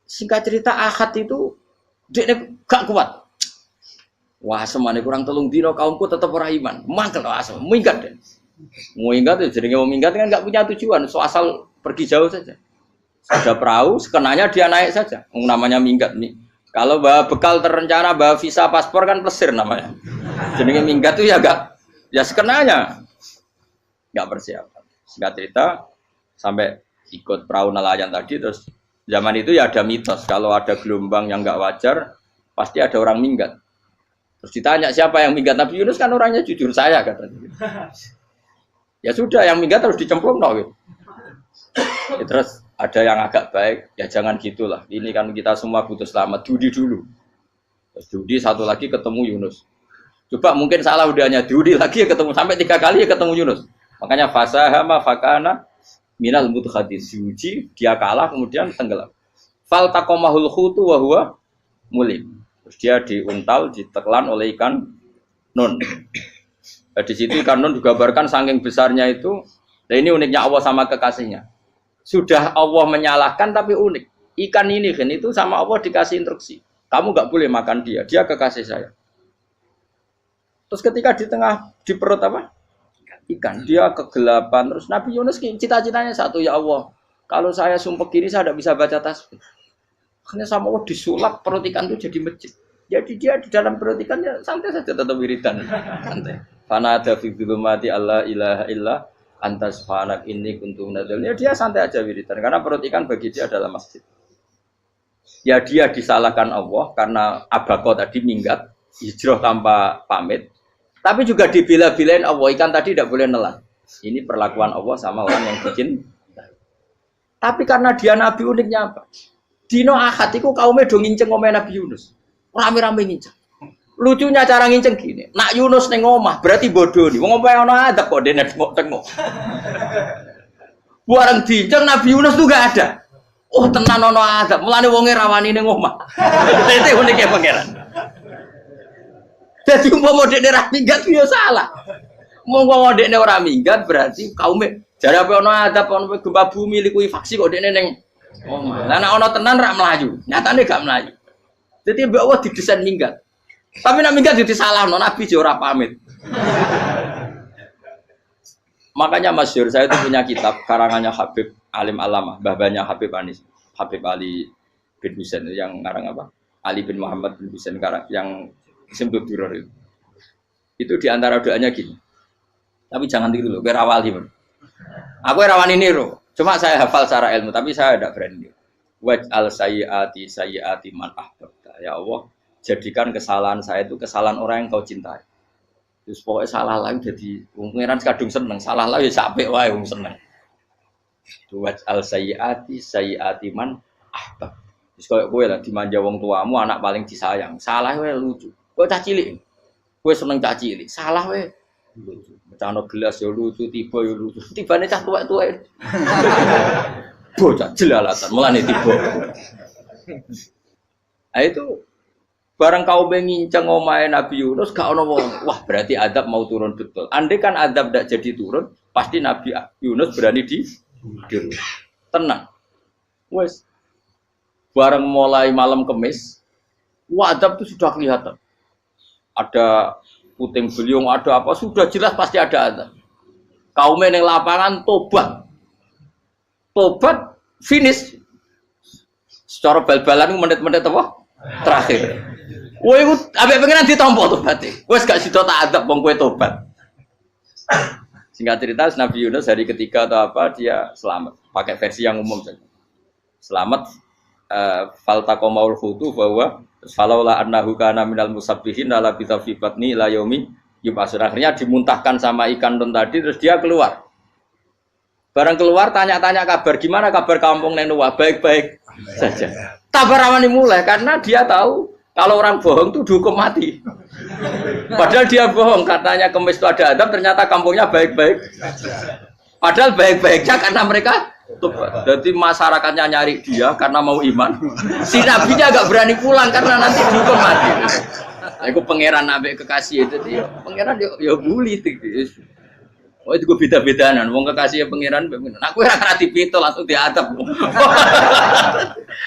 Singkat cerita Ahad itu dia gak kuat. Wah semane kurang 3 dino kaumku tetap ora iman. Mangkel asem, minggat deh. Mau minggat ya jenenge mau minggat kan gak punya tujuan, so asal pergi jauh saja. Ada perahu, sekenanya dia naik saja. Namanya minggat nih. Kalau bawa bekal terencana, bawa visa paspor kan plesir namanya. Jenenge minggat itu ya gak, ya sekenanya gak persiapan. Singkat cerita sampai ikut perahu nelayan tadi terus zaman itu ya ada mitos kalau ada gelombang yang nggak wajar pasti ada orang minggat. Terus ditanya siapa yang minggat, Nabi Yunus kan orangnya jujur saya katanya. Ya sudah yang minggat harus dicemplung gitu. Ya, terus ada yang agak baik ya jangan gitulah. Ini kan kita semua butuh selamat. Judi dulu. Terus judi satu lagi ketemu Yunus. Coba mungkin salah udahnya judi lagi ya ketemu sampai 3 kali ya ketemu Yunus. Makanya fasahama fakana minal mudkhadis diuji dia kalah kemudian tenggelam. Fal taqamahul khutu wa huwa mulim. Terus dia diuntal ditelan oleh ikan nun. Nah, di situ ikan nun digambarkan saking besarnya itu. Nah ini uniknya Allah sama kekasihnya. Sudah Allah menyalahkan tapi unik. Ikan ini kan itu sama Allah dikasih instruksi. Kamu nggak boleh makan dia. Dia kekasih saya. Terus ketika di tengah di perut apa? Ikan dia kegelapan terus Nabi Yunus cita-citanya satu ya Allah kalau saya sumpah gini saya tidak bisa baca tasbih makanya sama Allah disulap perut ikan itu jadi masjid jadi dia di dalam perut ikan ya santai saja tetap wiridan santai fana ada fi dzulumati alla ilaha illa anta subhanak inni kuntu minadz ya dia santai aja wiridan karena perut ikan bagi dia adalah masjid ya dia disalahkan Allah karena abako tadi minggat hijrah tanpa pamit. Tapi juga dibela-belain Allah, ikan tadi tidak boleh nelan. Ini perlakuan Allah sama orang yang bikin. Tapi karena dia Nabi uniknya apa? Dino Ahad itu kaumnya do nginceng omeh Nabi Yunus. Rame-rame nginceng. Lucunya cara nginceng gini. Nak Yunus ning omah berarti bodoh nih. Wong omahe ana adab kok dene tengok-tengok. Bareng dinceng Nabi Yunus tuh gak ada. Oh tenan ana adab. Mulane wonge rawani ning omah. Dite unike pangeran. Jadi umpama dekne ra minggat yo salah. Monggo dekne ora minggat berarti kaume jare apa ana adab ana gempa bumi likuwi faksi kok dekne ning omah. Lah nek ana tenan ra mlayu. Nyatane gak mlayu. Jadi mbak Allah didesain minggat. Tapi nak minggat jadi salah, Nabi ora pamit. Makanya masyhur saya itu punya kitab karangannya Habib Alim Alamah, babanya Habib Anis, Habib Ali bin Husain yang ngarang apa? Ali bin Muhammad bin Husain karang yang disebut duror itu. Itu diantara doanya gini. Tapi jangan tiru loh, berawali. Aku rawani niru. Cuma saya hafal secara ilmu, tapi saya tidak berani. Waj'al sayyiati man ahbabta. Ya Allah, jadikan kesalahan saya itu kesalahan orang yang kau cintai. Terus pokoknya salah lagi jadi pengiran kadung seneng, salah lagi sampai wae wong seneng. Waj'al sayyiati man ahbab. Terus kowe lah dimanja wong tuamu, anak paling disayang. Salah wae lucu. Kowe cah cilik. Kowe seneng cah cilik. Salah wae lucu. Mecano gelas ya lucu, tiba ya lucu. Tibane cah tuwek-tuwek. Bocah jelalatan, mulane tiba. Nah itu barang kau mengincang omahe Nabi Yunus gak ono wong. Wah, berarti adab mau turun betul. Andai kan adab tidak jadi turun, pasti Nabi Yunus berani di tenang. Wes. Barang mulai malam Kamis, wah adab itu sudah kelihatan. Ada puting beliung, ada apa, sudah jelas pasti ada adab. Kaum yang lapangan tobat. Tobat finish. Secara bal-balan menit-menit apa? Terakhir. Woi, ambek pengenan ditampa tobaté. Wes gak sida tak adab wong kowe tobat. Singkat cerita Nabi Yunus hari ketiga atau apa dia selamat. Pakai versi yang umum saja. Selamat faltaqamaul hutu bahwa falaula annahu kana minal musabbihin la bi batni ila yaumi yub'ats. Akhirnya dimuntahkan sama ikan don tadi terus dia keluar. Barang keluar tanya-tanya kabar gimana kabar kampung Nenuwa baik-baik saja. Tabarawani mulai karena dia tahu kalau orang bohong itu dihukum mati. Padahal dia bohong katanya Kemis itu ada adab ternyata kampungnya baik-baik. Padahal baik-baiknya karena mereka tobat. Jadi masyarakatnya nyari dia karena mau iman. Si nabinya agak berani pulang karena nanti dihukum mati. Aku pangeran nabi kekasih itu dia. Pangeran ya bully gitu. Oh itu gue beda-bedaan, wong kekasih pangeran, aku ora ngerti pintu langsung diadab.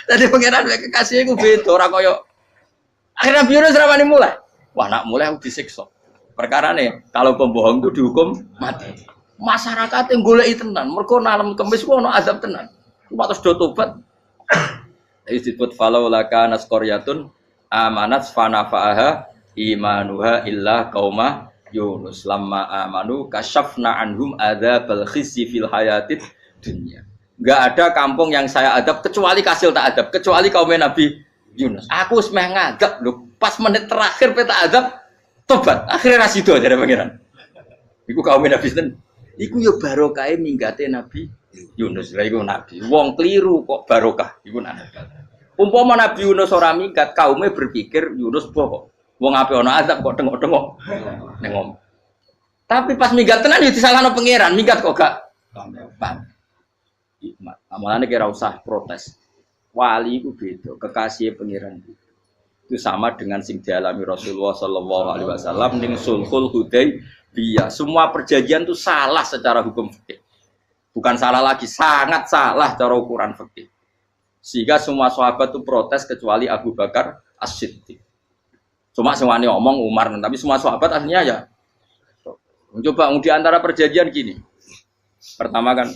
Jadi pangeran kekasih gue beda, ora koyo. Akhirnya Yunus rawani mulai. Wah nak mulai aku disiksa. Perkara nih, kalau pembohong itu dihukum mati. Masyarakat yang golek tenan, mergo nalem Kemis ku ono azab tenan. Cuma terus do tobat. Disebut falau laka nasqaryatun amanat fanafa'aha imanuha illa qauma Yunus lamma amanu kasyafna anhum adzabal khizyi fil hayatid dunya. Enggak ada kampung yang saya adab kecuali kasil tak adab, kecuali kaum Nabi Yunus. Aku wis meh ngadab lho, pas menit terakhir peta adab tobat. Akhirnya rasido jare pangeran. Iku kaum Nabi sinten? Iku yo barokah minggate Nabi Yunus. Lah iku nabi. Wong kliru kok barokah iku nabi. Umpama Nabi Yunus ora minggat, kaume berpikir Yunus bohong. Wong ape ana azab kok tengok-tengok ning omah. Tapi pas minggat tenan yo disalahno pangeran, minggat kok gak paham. Hikmat. Amalane kira usah protes. Wali itu beda, kekasih pangeran itu sama dengan sing dialami Rasulullah sallallahu alaihi wasallam ning Sulhul Hudaybiyah. Semua perjanjian itu salah secara hukum fikih. Bukan salah lagi, sangat salah cara ukuran fikih. Sehingga semua sahabat itu protes kecuali Abu Bakar As-Siddiq. Cuma semuanya ngomong Umar, tapi semua sahabat aslinya ya. Coba di antara perjanjian gini. Pertama kan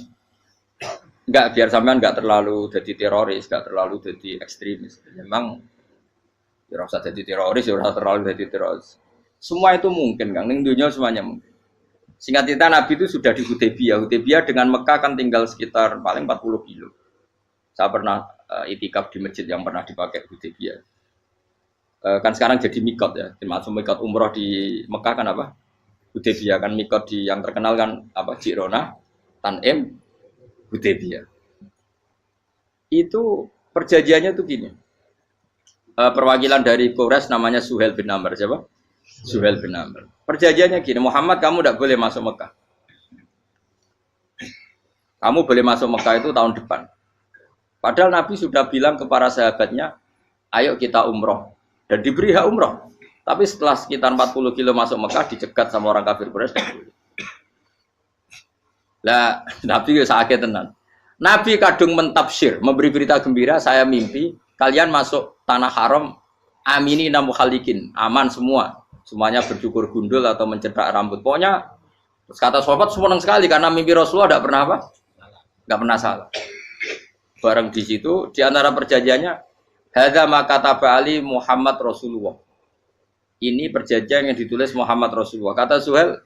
enggak biar sampean enggak terlalu jadi teroris, enggak terlalu jadi ekstremis. Memang ya usah jadi teroris, ya usah terlalu jadi teroris. Semua itu mungkin, Kang. Ning dunia semuanya mungkin. Singkat cerita Nabi itu sudah di Hudaybiyah. Hudaybiyah dengan Mekah kan tinggal sekitar paling 40 kilo. Saya pernah itikaf di masjid yang pernah dipakai Hudaybiyah. Kan sekarang jadi mikot ya, termasuk mikot umroh di Mekah kan apa? Hudaybiyah kan mikot di yang terkenal kan apa? Jirona, Tanim, Hudaybiyah. Itu perjanjiannya tuh gini. perwakilan dari Quraisy namanya Suhail bin Amr. Siapa? Suhail bin Amr. Perjanjiannya gini, Muhammad kamu tidak boleh masuk Mekah. Kamu boleh masuk Mekah itu tahun depan. Padahal Nabi sudah bilang kepada sahabatnya, ayo kita umroh. Dan diberi hak umroh. Tapi setelah sekitar 40 kilo masuk Mekah, dicegat sama orang kafir Quraisy. Lah, Nabi sakit tenan. Nabi kadung mentafsir, memberi berita gembira, saya mimpi, kalian masuk tanah haram, amini namu khalikin, aman semua. Semuanya bercukur gundul atau mencetak rambut. Pokoknya, kata sahabat senang sekali, karena mimpi Rasulullah tidak pernah apa? Tidak pernah salah. Bareng di situ, di antara perjanjiannya, hadza ma kataba ali Muhammad Rasulullah. Ini perjanjian yang ditulis Muhammad Rasulullah. Kata Suhail,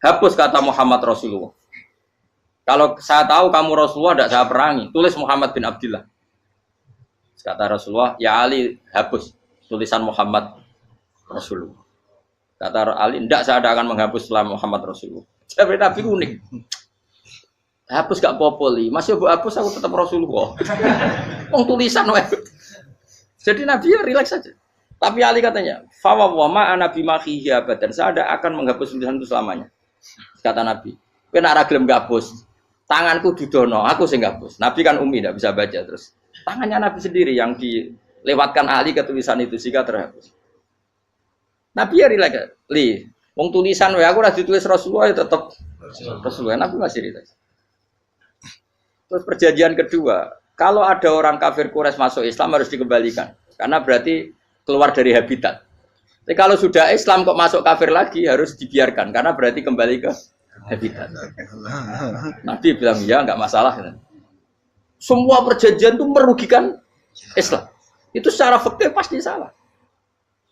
hapus kata Muhammad Rasulullah. Kalau saya tahu kamu Rasulullah, tidak saya perangi. Tulis Muhammad bin Abdullah. Kata Rasulullah, ya Ali, hapus tulisan Muhammad Rasulullah. Kata Ali, tidak saya akan menghapus setelah Muhammad Rasulullah. Jadi Nabi unik. Hapus gak popoli, masih hapus aku tetap Rasulullah. Wong tulisan wae. Jadi Nabi ya rileks saja. Tapi Ali katanya, fa wa ma ana bimakhihi abadan. Saya tidak akan menghapus tulisan itu selamanya. Kata Nabi, kowe nek ora gelem hapus, tanganku didono, aku sing hapus. Nabi kan umi tidak bisa baca terus. Tangannya Nabi sendiri yang dilewatkan Ali ke tulisan itu sehingga terhapus. Nabi ya rileks. Li, wong tulisan wae aku ora ditulis Rasulullah ya tetap Rasulullah. Nabi masih rileks. Terus perjanjian kedua, kalau ada orang kafir Quraisy masuk Islam harus dikembalikan, karena berarti keluar dari habitat. Tapi kalau sudah Islam kok masuk kafir lagi harus dibiarkan, karena berarti kembali ke habitat. Nabi bilang ya nggak masalah. Semua perjanjian itu merugikan Islam. Itu secara fikih pasti salah.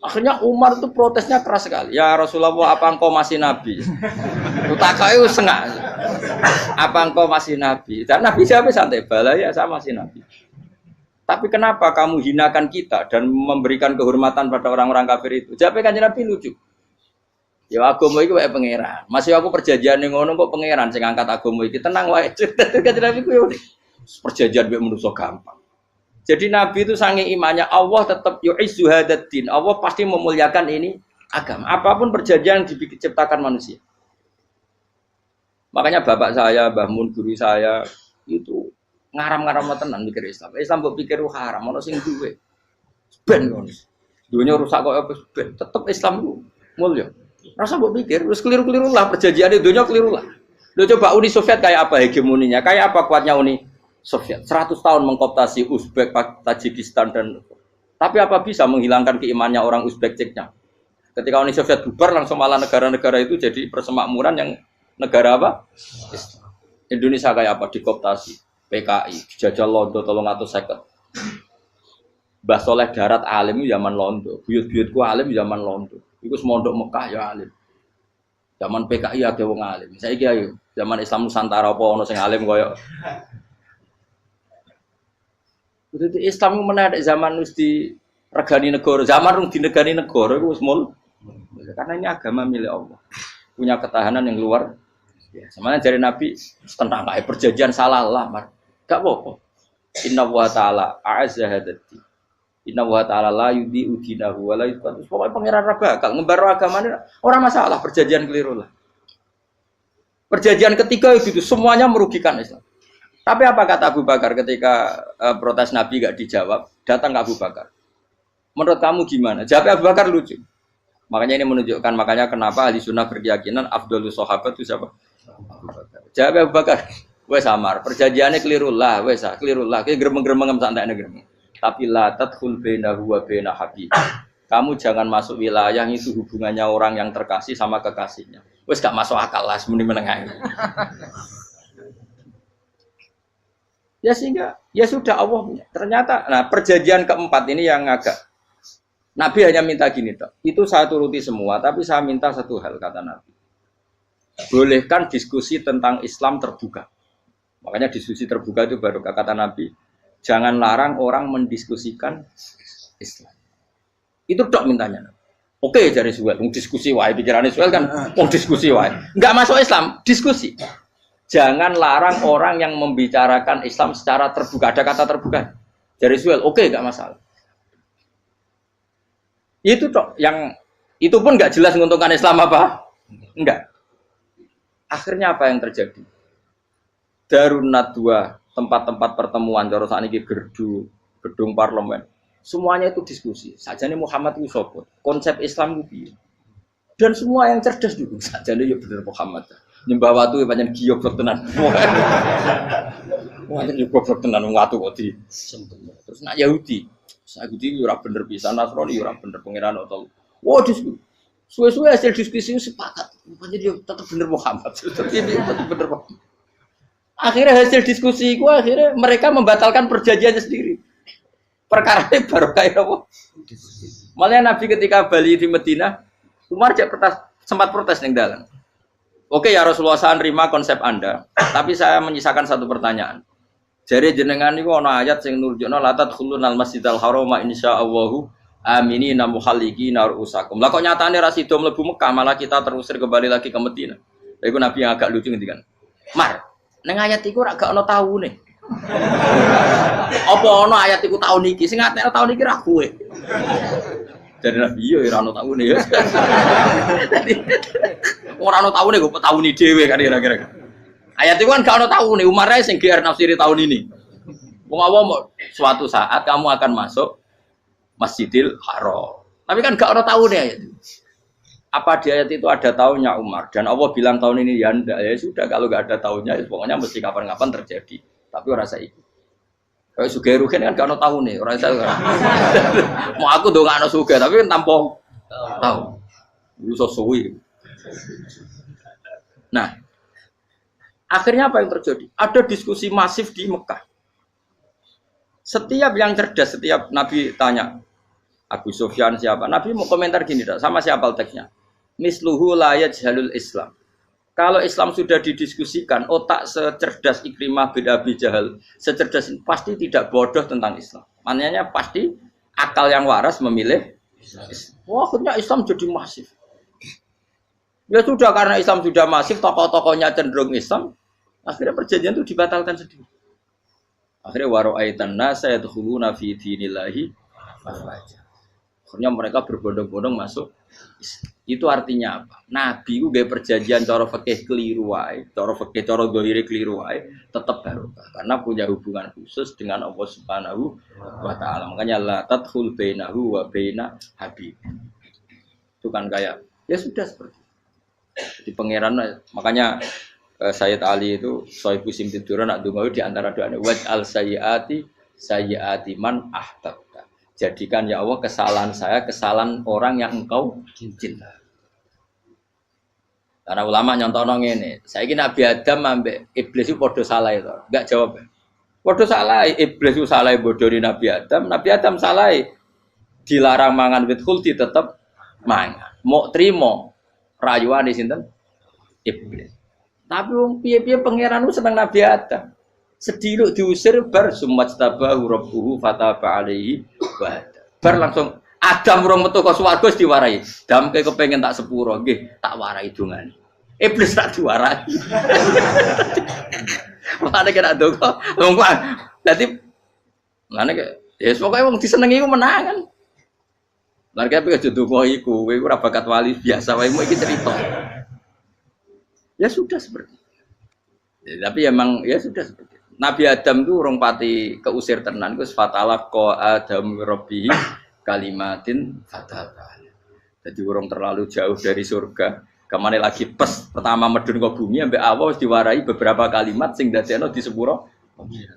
Akhirnya Umar itu protesnya keras sekali. Ya Rasulullah, apa engkau masih Nabi? Utakai sengak. Apa engkau masih Nabi? Dan Nabi siapa santai bala ya saya masih Nabi. Tapi kenapa kamu hinakan kita dan memberikan kehormatan pada orang-orang kafir itu? Jawab kan Nabi lucu. Ya agama iki wae pangeran. Masih aku perjanjian ning ngono kok pangeran sing angkat agama iki tenang wae. Kan Nabi ku yo perjanjian mek manusa gampang. Jadi Nabi itu saking imannya Allah tetap yu'izzu hadaddin. Allah pasti memuliakan ini agama. Apapun perjanjian yang diciptakan manusia. Makanya bapak saya, Mbah Mun guru saya itu ngaram-ngaram tenan mikir Islam. Islam mbok pikir haram, ono sing duwe. Ben ngono. Dunya rusak kok ben. Tetep Islam ku mulya. Rasa mbok pikir wis keliru-keliru lah perjanjiane dunya keliru lah. Lho coba Uni Soviet kayak apa hegemoninya? Kayak apa kuatnya Uni Soviet? 100 tahun mengkooptasi Uzbek, Tajikistan dan tapi apa bisa menghilangkan keimannya orang Uzbek Ceknya? Ketika Uni Soviet bubar langsung malah negara-negara itu jadi persemakmuran yang negara apa? Indonesia kayak apa? Dikooptasi PKI, dijajah Londo 350. Mbah Soleh Darat alim zaman Londo, buyut-buyutku alim zaman Londo. Iku semondok Mekah ya alim. Zaman PKI ada wong alim. Saiki ayo, zaman Islam Nusantara apa ono sing alim koyo. Jadi Islam itu menarik zaman wis di regani negara, zaman rung dinegani negara itu wis mul. Karena ini agama milik Allah. Punya ketahanan yang luar biasa. Sebenarnya dari Nabi tentang kayak perjanjian salah lah, Mar. Gak apa-apa. Inna wa ta'ala a'azza hadati. Inna wa ta'ala la yudhi'u dinahu wa la yudhi'u. Pokoknya pangeran bakal ngembar agamanya orang masalah perjanjian keliru lah. Perjanjian ketiga itu semuanya merugikan Islam. Tapi apa kata Abu Bakar ketika protes Nabi gak dijawab, datang ke Abu Bakar. Menurut kamu gimana? Jawab Abu Bakar lucu. Makanya ini menunjukkan makanya kenapa ahli sunnah berkeyakinan afdhalus sahabat itu siapa? Abu Bakar. Jawab Abu Bakar. Wes samar, perjanjiannya keliru lah, wes keliru lah. Kayak gremeng-gremeng santai gremeng. Tapi la tadkhul bainahu wa baina habib. Kamu jangan masuk wilayah itu hubungannya orang yang terkasih sama kekasihnya. Wes gak masuk akal lah semuni menengah. Ya sehingga ya sudah Allah punya. Ternyata nah perjanjian keempat ini yang agak Nabi hanya minta gini toh. Itu saya turuti semua, tapi saya minta satu hal kata Nabi. Bolehkan diskusi tentang Islam terbuka. Makanya diskusi terbuka itu baru kata Nabi. Jangan larang orang mendiskusikan Islam. Itu dok mintanya. Oke jadi Suhail, diskusi wae pikirannya Suhail kan, diskusi wae. Enggak masuk Islam, diskusi. Jangan larang orang yang membicarakan Islam secara terbuka. Ada kata terbuka. Dari Suhail, oke, enggak masalah. Itu toh yang itu pun nggak jelas menguntungkan Islam apa? Enggak. Akhirnya apa yang terjadi? Darun Nadwa, tempat-tempat pertemuan, cara saat ini gerdu, gedung parlemen, semuanya itu diskusi. Sajane Muhammad itu sopot, konsep Islam itu. Dan semua yang cerdas dulu, sajane ya bener Muhammad. Nyembah watu banyak giok tenan. Wah, itu goblok tenan watu kok di. Terus nak Yahudi ora bener pisan, Nasrani ora bener pangeran atau. Wah, diskusi. Suwe-suwe hasil diskusi sepakat. Rupanya dia tetap bener Muhammad. Tetap bener Muhammad. Akhirnya hasil diskusi itu akhirnya mereka membatalkan perjanjiannya sendiri. Perkara ini baru kayak apa? Malah Nabi ketika balik di Madinah, Umar sempat protes ning dalan. Oke ya Rasulullah, saya nerima konsep Anda, tapi saya menyisakan satu pertanyaan. Jadi jenengan niku ana ayat sing nurjukna la tadkhulunal masjidal harama insyaallahu aminina muhalliqina ru'usakum. Lah kok nyatane ra sida mlebu Mekah, malah kita terusir kembali lagi ke Madinah. Lha iku Nabi yang agak lucu ngendikan. Mar, ning ayat iku ra gak ana taune. Apa ana ayat iku taun iki? Sing ngatene taun iki ra kowe. Jadi Nabi yo ora ana taune ya. Ora ana taune kok tauni dhewe kan kira-kira. Ayat itu kan gak ana taune, Umar ae sing GR nafsiri tahun ini. Wong awam suatu saat kamu akan masuk Masjidil Haram. Tapi kan gak ada tahunnya ayat itu. Apa di ayat itu ada tahunnya Umar? Dan Allah bilang tahun ini ya enggak. Ya sudah kalau gak ada tahunnya, ya pokoknya mesti kapan-kapan terjadi. Tapi orang saya ikut. Kayak Sugih Ruhin kan gak ada tahunnya. Orang saya mau aku dong gak ada Sugih, tapi kan tanpa tahu. Itu sesuai. Nah, akhirnya apa yang terjadi? Ada diskusi masif di Mekah. Setiap yang cerdas, setiap Nabi tanya, Abu Sufyan siapa? Nabi mau komentar gini, sama siapa teksnya? Misluhu la yajhalul Islam. Kalau Islam sudah didiskusikan, otak secerdas Ikrimah bin Abi Jahal, secerdas pasti tidak bodoh tentang Islam. Maknanya pasti akal yang waras memilih Islam. Wah, akhirnya Islam jadi masif. Ya sudah, karena Islam sudah masif, tokoh-tokohnya cenderung Islam, akhirnya perjanjian itu dibatalkan sendiri. Akhirnya waro'aitan nasa yadkhuluna fi dinillahi afwaja. Akhirnya mereka berbondong-bondong masuk. Itu artinya apa? Nabi itu gaya perjanjian cara fikih keliru wae, cara fikih cara zahire keliru wae, tetap barokah karena punya hubungan khusus dengan Allah Subhanahu wa taala. Makanya la tadkhul bainahu wa baina habib. Itu kan kayak ya sudah seperti itu. Di pangeran makanya Sayyid Ali itu Sohibu Simtiduran nak dungawi di antara doanya waj'al sayyiati man ahbabta. Jadikan ya Allah kesalahan saya kesalahan orang yang engkau cinta. Karena ulama nyontono ngene, saiki Nabi Adam ambek iblis itu padha salah itu. Enggak jawab. Padha salah, iblis itu salah bodoni Nabi Adam salah dilarang mangan wit khuldi tetep mangan. Mau trimo rayuane sinten? Iblis. Tapi wong piye-piye pangeran itu seneng Nabi Adam. Sediluk diusir bar sumajtabahu rabbuhu fataba alaihi wa bar langsung Adam urung metu ka swarga wis diwarai. Dam kepengen tak sepuro nggih tak warai dongane. Iblis tak diwarai. Mana kena donga wong dadi ngene ya pokoke wong disenengi ku menangan. Lan kabeh aja donga iku kowe ora bakat wali biasa wae iki cerita. Ya sudah seperti itu. Ya, tapi emang ya sudah seperti itu. Nabi Adam itu orang pati keusir tenan itu fatalaqa Adam rabbi kalimatin fataba. Jadi orang terlalu jauh dari surga. Kemana lagi pas pertama medun ke bumi ambek Allah diwarai beberapa kalimat sing dadekno di sepuro pengira.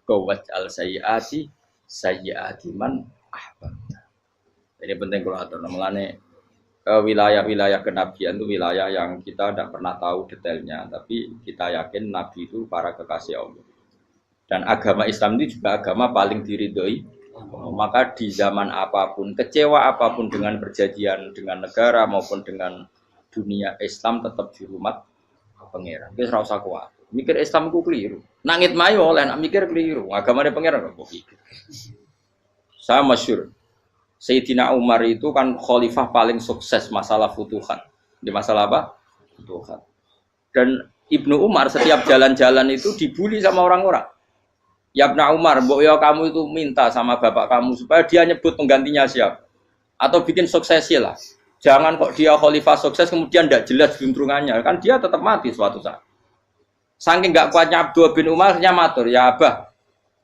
Qawat al sayyiati man ahbabta. Ini penting kalau atur namanya wilayah-wilayah kenabian itu wilayah yang kita tidak pernah tahu detailnya, tapi kita yakin Nabi itu para kekasih Allah. Dan agama Islam ini juga agama paling diridhoi. Maka di zaman apapun, kecewa apapun dengan perjanjian dengan negara maupun dengan dunia, Islam tetap di rumah pangeran. Kita ora usah kuat. Mikir Islam ku keliru. Nangit mayo oleh nak mikir keliru. Agamane pangeran kok pikir. Saya masyhur. Sayyidina Umar itu kan khalifah paling sukses masalah futuhat. Di masalah apa? Futuhat. Dan Ibnu Umar setiap jalan-jalan itu dibully sama orang-orang. Ya Ibnu Umar, mbok ya kamu itu minta sama bapak kamu supaya dia nyebut penggantinya siapa. Atau bikin suksesi lah. Jangan kok dia khalifah sukses kemudian tidak jelas juntrungannya. Kan dia tetap mati suatu saat. Saking nggak kuatnya Abdullah bin Umar, matur, ya Abah,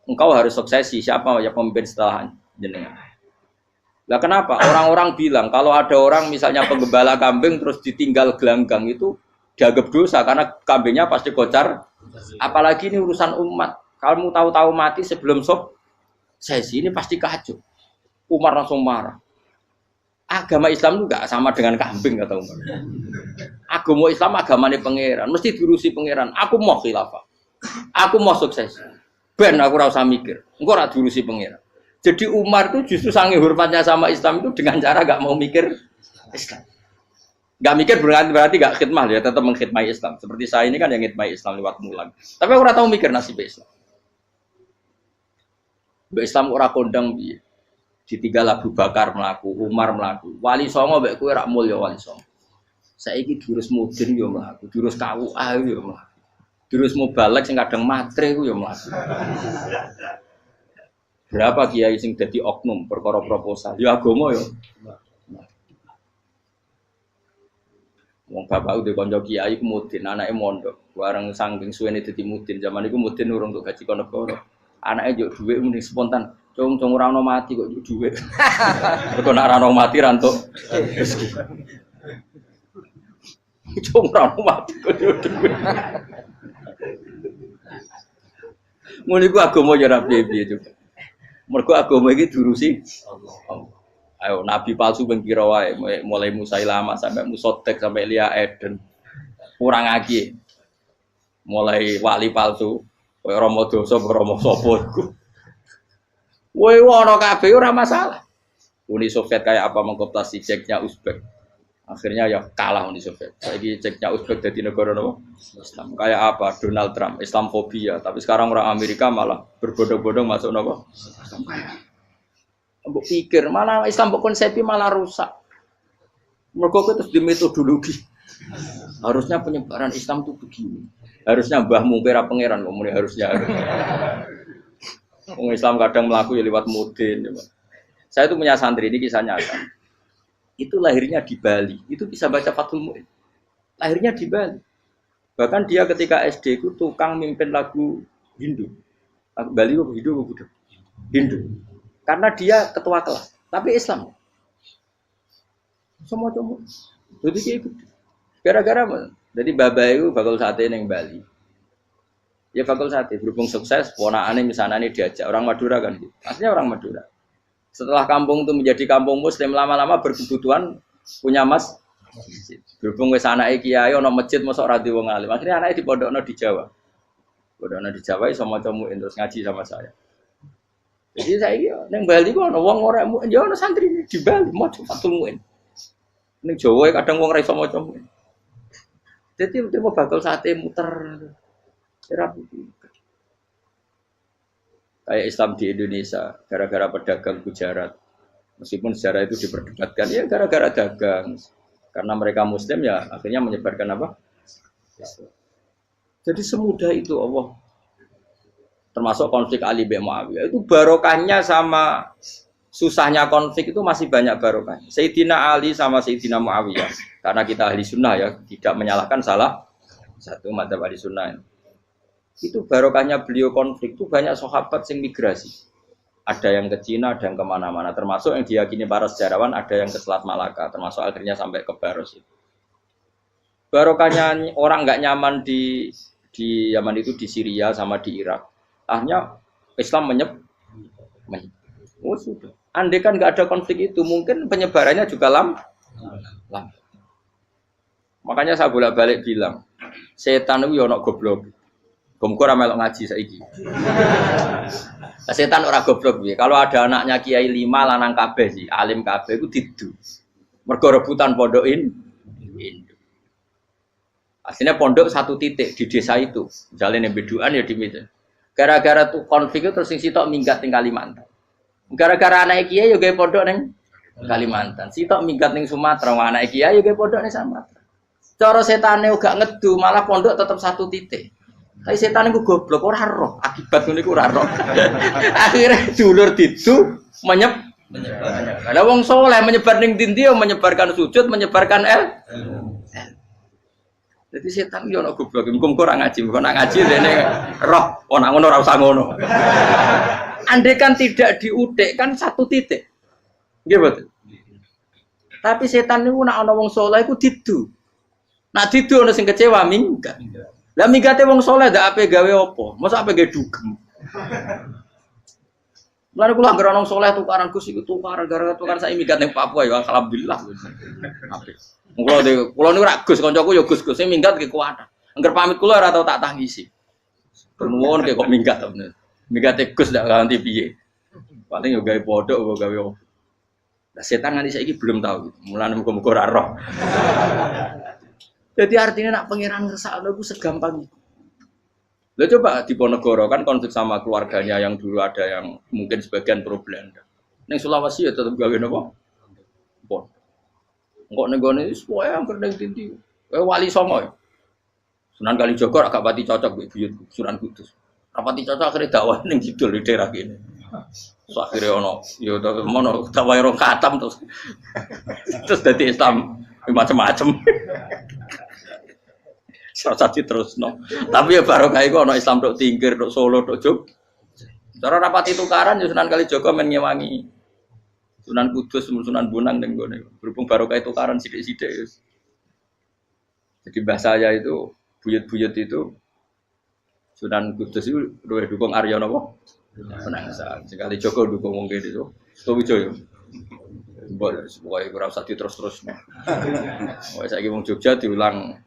engkau harus suksesi. Siapa ya pemimpin setelah jenengan? Lah kenapa? Orang-orang bilang kalau ada orang misalnya penggembala kambing terus ditinggal gelanggang itu dianggap dosa karena kambingnya pasti kocar. Apalagi ini urusan umat. Kamu tahu-tahu mati sebelum sesi ini pasti kacau. Umar langsung marah. Agama Islam itu enggak sama dengan kambing kata Umar. Agama Islam agamanya pangeran, mesti diurusi pangeran. Aku mau khilafah. Aku mau sukses. Ben aku ora usah mikir. Engko ora diurusi pangeran. Jadi Umar itu justru sange hormatnya sama Islam itu dengan cara enggak mau mikir Islam. Enggak mikir berarti enggak khidmah ya, tetap mengkhidmati Islam. Seperti saya ini kan yang khidmati Islam lewat mulan. Tapi aku ora tahu mikir nasib Islam. Islam ora kondang piye. Ditinggal Abu Bakar mlaku, Umar mlaku. Wali songo mek kowe rak mulya wali songo. Saiki durus mudin yo mlaku, durus KUA yo mlaku. Durus mubalek sing kadang matre ku yo mlaku. Berapa kiai sing dadi oknum perkara proposal? Ya agama yo. Wong bapak udah konco kiai ku mudin, anake mondok. Bareng saking suwene dadi mudin, zaman iku mudin urung untuk gaji kono-kono. Anaknya juk duit mending spontan. Cung ora ono mati kok juk duit. Kok nek ora ono mati rantuk. Cung ora ono mati kok juk duit. Mun iku agama ya ora piye-piye juga. Mergo agama iki diurusi Allah. Ayo nabi palsu ben kira wae mulai Musailama sampai Musotek sampai Lia Eden. Kurang lagi. Mulai wali palsu kowe Rama dosa Rama sapa iku. Kowe ono kabeh ora masalah. Uni Soviet kayak apa mengkooptasi ceknya Uzbek. Akhirnya ya kalah Uni Soviet. Saiki ceknya Uzbek dadi negara nopo? Islam. Kayak apa Donald Trump, Islamfobia, tapi sekarang orang Amerika malah berbondong-bondong masuk nopo? Islam kaya. Mbok pikir malah Islam konsepi malah rusak. Mergo terus di metodologi. Harusnya penyebaran Islam itu begini. Harusnya mbahmu kira pangeran kok muni harusnya. Wong Islam kadang melaku ya lewat mudin. Saya itu punya santri ini kisah nyata. Itu lahirnya di Bali. Itu bisa baca Fathul Mu'in. Lahirnya di Bali. Bahkan dia ketika SD itu tukang mimpin lagu Hindu. Lagu Bali kok Hindu kok Buddha? Hindu. Karena dia ketua kelas, tapi Islam. Semua cuma. Jadi kayak gitu. Gara-gara jadi babay itu bakal sate neng Bali. Ya bakal sate berhubung sukses, ponakane misalnya diajak orang Madura kan gitu. Aslinya orang Madura. Setelah kampung itu menjadi kampung Muslim lama-lama berkebutuhan punya masjid. Berhubung wis anake kiai ana masjid mosok ora di wong alim. Akhirnya anake dipondokno di Jawa. Pondokno di Jawa iso maca muin terus ngaji sama saya. Jadi saya neng Bali kok ana wong ora muin, ya ana santri di Bali maca Fathul Muin. Ning Jawa kadang wong ora iso maca muin. Jadi dia mau bakal sate muter. Kayak Islam di Indonesia gara-gara pedagang Gujarat. Meskipun sejarah itu diperdebatkan ya gara-gara dagang. Karena mereka Muslim ya akhirnya menyebarkan apa? Jadi semudah itu Allah. Termasuk konflik Ali bin Muawiyah itu barokahnya sama susahnya konflik itu masih banyak barokahnya. Sayyidina Ali sama Sayyidina Muawiyah karena kita ahli sunnah ya tidak menyalahkan salah satu madzhab ahli sunnah. Itu barokahnya beliau konflik itu banyak sahabat yang migrasi. Ada yang ke Cina, ada yang kemana-mana. Termasuk yang diyakini para sejarawan ada yang ke Selat Malaka. Termasuk akhirnya sampai ke Baros itu. Barokahnya orang nggak nyaman di Yaman itu di Syria sama di Irak. Akhirnya Islam oh sudah. Andai kan nggak ada konflik itu, mungkin penyebarannya juga lama. Makanya saya bolak-balik bilang, setan itu ya ono goblok. Gomko ora melok ngaji saiki. Setan ora goblok piye. Kalau ada anaknya kiai 5 lanang kabeh sih, alim kabeh iku didu. Mergo rebutan pondokin induk. Aslinya pondok satu titik di desa itu. Misalnya yang beduan ya di meja. Gara-gara tuh konflik itu terus sing sitok minggat ning Kalimantan. Gara-gara anak kiai yo gawe pondok ning Kalimantan. Sitok minggat ning Sumatera, anak kiai yo gawe pondok ning Sumatera. Cara setane uga ngedu, malah pondok tetap satu titik. Tapi setan iku goblok ora roh, akibat ngene iku ora roh. Akhire dulur didu menyebar. Ada wong soleh menyebar ning ndi menyebarkan sujud, menyebarkan Jadi setan yo ana goblok, muga ora ngaji, muga nak ngaji dene roh, ana ngono ora usah ngono. Andai kan tidak diutik kan satu titik. Nggih betul. Tapi setan niku nak ana wong saleh iku didu. Nak didu ana sing kecewa minggat. Lah minggate wong saleh ndak ape gawe apa? Mosok ape gawe dugem. Lan kula anggere ana wong saleh tukaran Gus iku tukaran gara-gara tukaran sak minggat ning Papua ya alhamdulillah. Apik. Kula niku ra Gus kancaku ya Gus-Gus sing minggat ki kuat. Angger pamit kula ora tau tak tangisi. Nuwun kok minggat to bener. Minggate Gus ndak ganti piye. Paling yo gawe podok gawe opo. Lah setan nganti saiki belum tahu. Mulane muga-muga ora roh. Jadi artinya nak pangeran ngersakno iku segampang itu. Lah coba di Ponegoro kan konflik sama keluarganya yang dulu ada yang mungkin sebagian pro Belanda. Ning Sulawesi ya tetep gawe napa? Pon. Engko ning gone wis pokoke angger ning tinti. Wali Songo. Sunan Kalijaga agak pati cocok mbek buyut Sunan Kudus. Rapati cocok akhirnya dakwah ning kidul di daerah kene. Terus akhirnya ono ya mono dakwah rong khatam terus dadi Islam macam-macam. Serasa diterusno. Tapi ya barokah iku ana Islam tok Tingkir, tok Solo, tok Jog. Cara rapati tukaran ya Sunan Kalijaga men ngewangi Sunan Kudus, Sunan Bonang ning gone. Berhubung barokah tukaran sithik-sithik ya. Jadi bahasa saya itu buyut-buyut itu Sunan Kudus itu luwih dukung Arya napa? Penangsa. Sekali Joko dukung wong kene itu. Suwijoyo. Mbok pokoke ora usah diterus-terus. Wah saiki wong Jogja diulang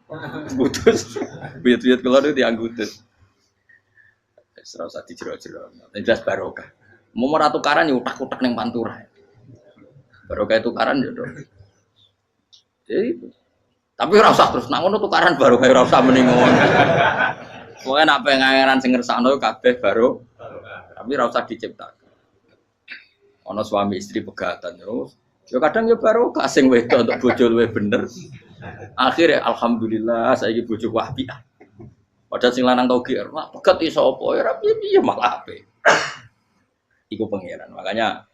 Kudus. Buyut-buyut kula niku tiyang Kudus. Wis ora usah dijero-jero. Jelas barokah. Mau ora tukaran ya utak-utak ning Pantura. Barokah tukaran ya to. Jadi tapi ora usah terus nak ngono tukaran barokah ora usah mending ngono. Pokoke nak pengangeran sing ngersakno kabeh baro. Tapi ora usah diciptakan. Ana suami istri pegatan terus. Ya kadang ya barokah sing wedok untuk bojo luwih bener. Akhirnya alhamdulillah saiki bojoku apik. Padahal sing lanang tau GR, mak pegat iso apa ya piye malah apik. Iku pangeran. Makanya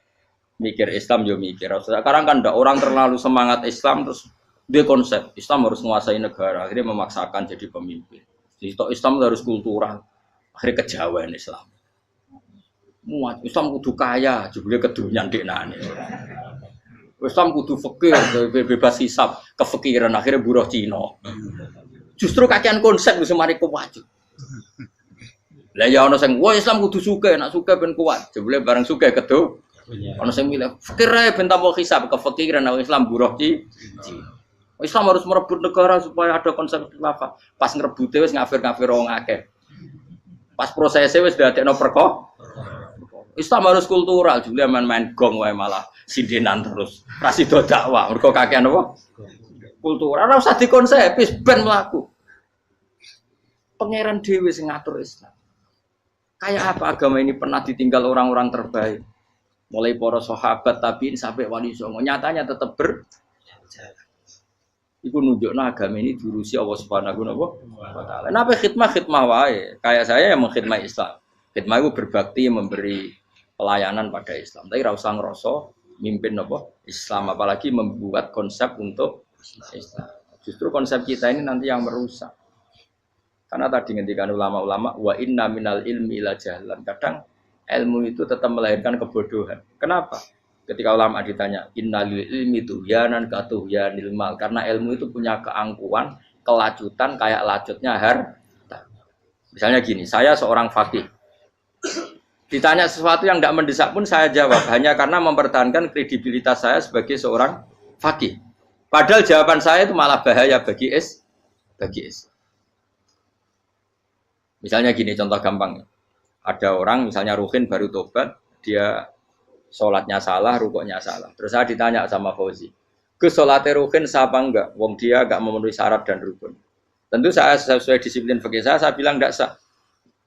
mikir Islam yo mikir. Sekarang kan ndak orang terlalu semangat Islam terus dia konsep Islam harus menguasai negara, akhirnya memaksakan jadi pemimpin. Jadi Islam harus kultural, akhirnya kejauhan Islam. Muat Islam kudu kaya, juga kedunyan deknane. Islam kudu fakir, bebas hisab, kefikiran akhirnya buruh Cina. Justru kakean konsep wis mari kuwajib. Lah ya ana sing wah Islam kudu sugih, nek sugih ben kuat. Jebule bareng sugih kedo. Ana sing milih fakir ae ben tambah hisab, kefikiran Islam buruh Cina. Islam harus merebut negara supaya ada konsep khilafah. Pas ngerebute wis ngafir-ngafir wong akeh. Pas prosesnya wis dadekno perkara. Islam harus kultural, juga main-main gong wae malah sindenan terus. Ra sida dakwah, mergo kakean apa? Kultural. Ora usah dikonsepis ben mlaku. Pangeran dhewe sing ngatur Islam. Kayak apa agama ini pernah ditinggal orang-orang terbaik. Mulai para sahabat tabi'in sampai wali songo, nyatanya tetap berjalan. Iku nunjukno agama ini diurusi Allah Subhanahu wa taala. Napa khidmah wae. Kayak saya yang mengkhidmati Islam. Khidmah itu berbakti memberi pelayanan pada Islam. Tapi ora usah ngrasa mimpin apa Islam, apalagi membuat konsep untuk Islam. Justru konsep kita ini nanti yang merusak. Karena tadi ngendikan ulama-ulama wa inna minal ilmi ila jahlan. Kadang ilmu itu tetap melahirkan kebodohan. Kenapa? Ketika ulama ditanya innalil ilmi tuhyanan katuhyanil mal, karena ilmu itu punya keangkuhan, kelacutan kayak lacutnya harta. Misalnya gini, saya seorang faqih. Ditanya sesuatu yang tidak mendesak pun saya jawab hanya karena mempertahankan kredibilitas saya sebagai seorang faqih. Padahal jawaban saya itu malah bahaya bagi Islam. Misalnya gini contoh gampang. Ada orang misalnya Ruhin baru tobat, dia sholatnya salah, rukuknya salah. Terus saya ditanya sama Fauzi, ke sholatnya Ruhin sah apa enggak? Wong dia enggak memenuhi syarat dan rukun. Tentu saya sesuai disiplin fikih saya bilang enggak sah.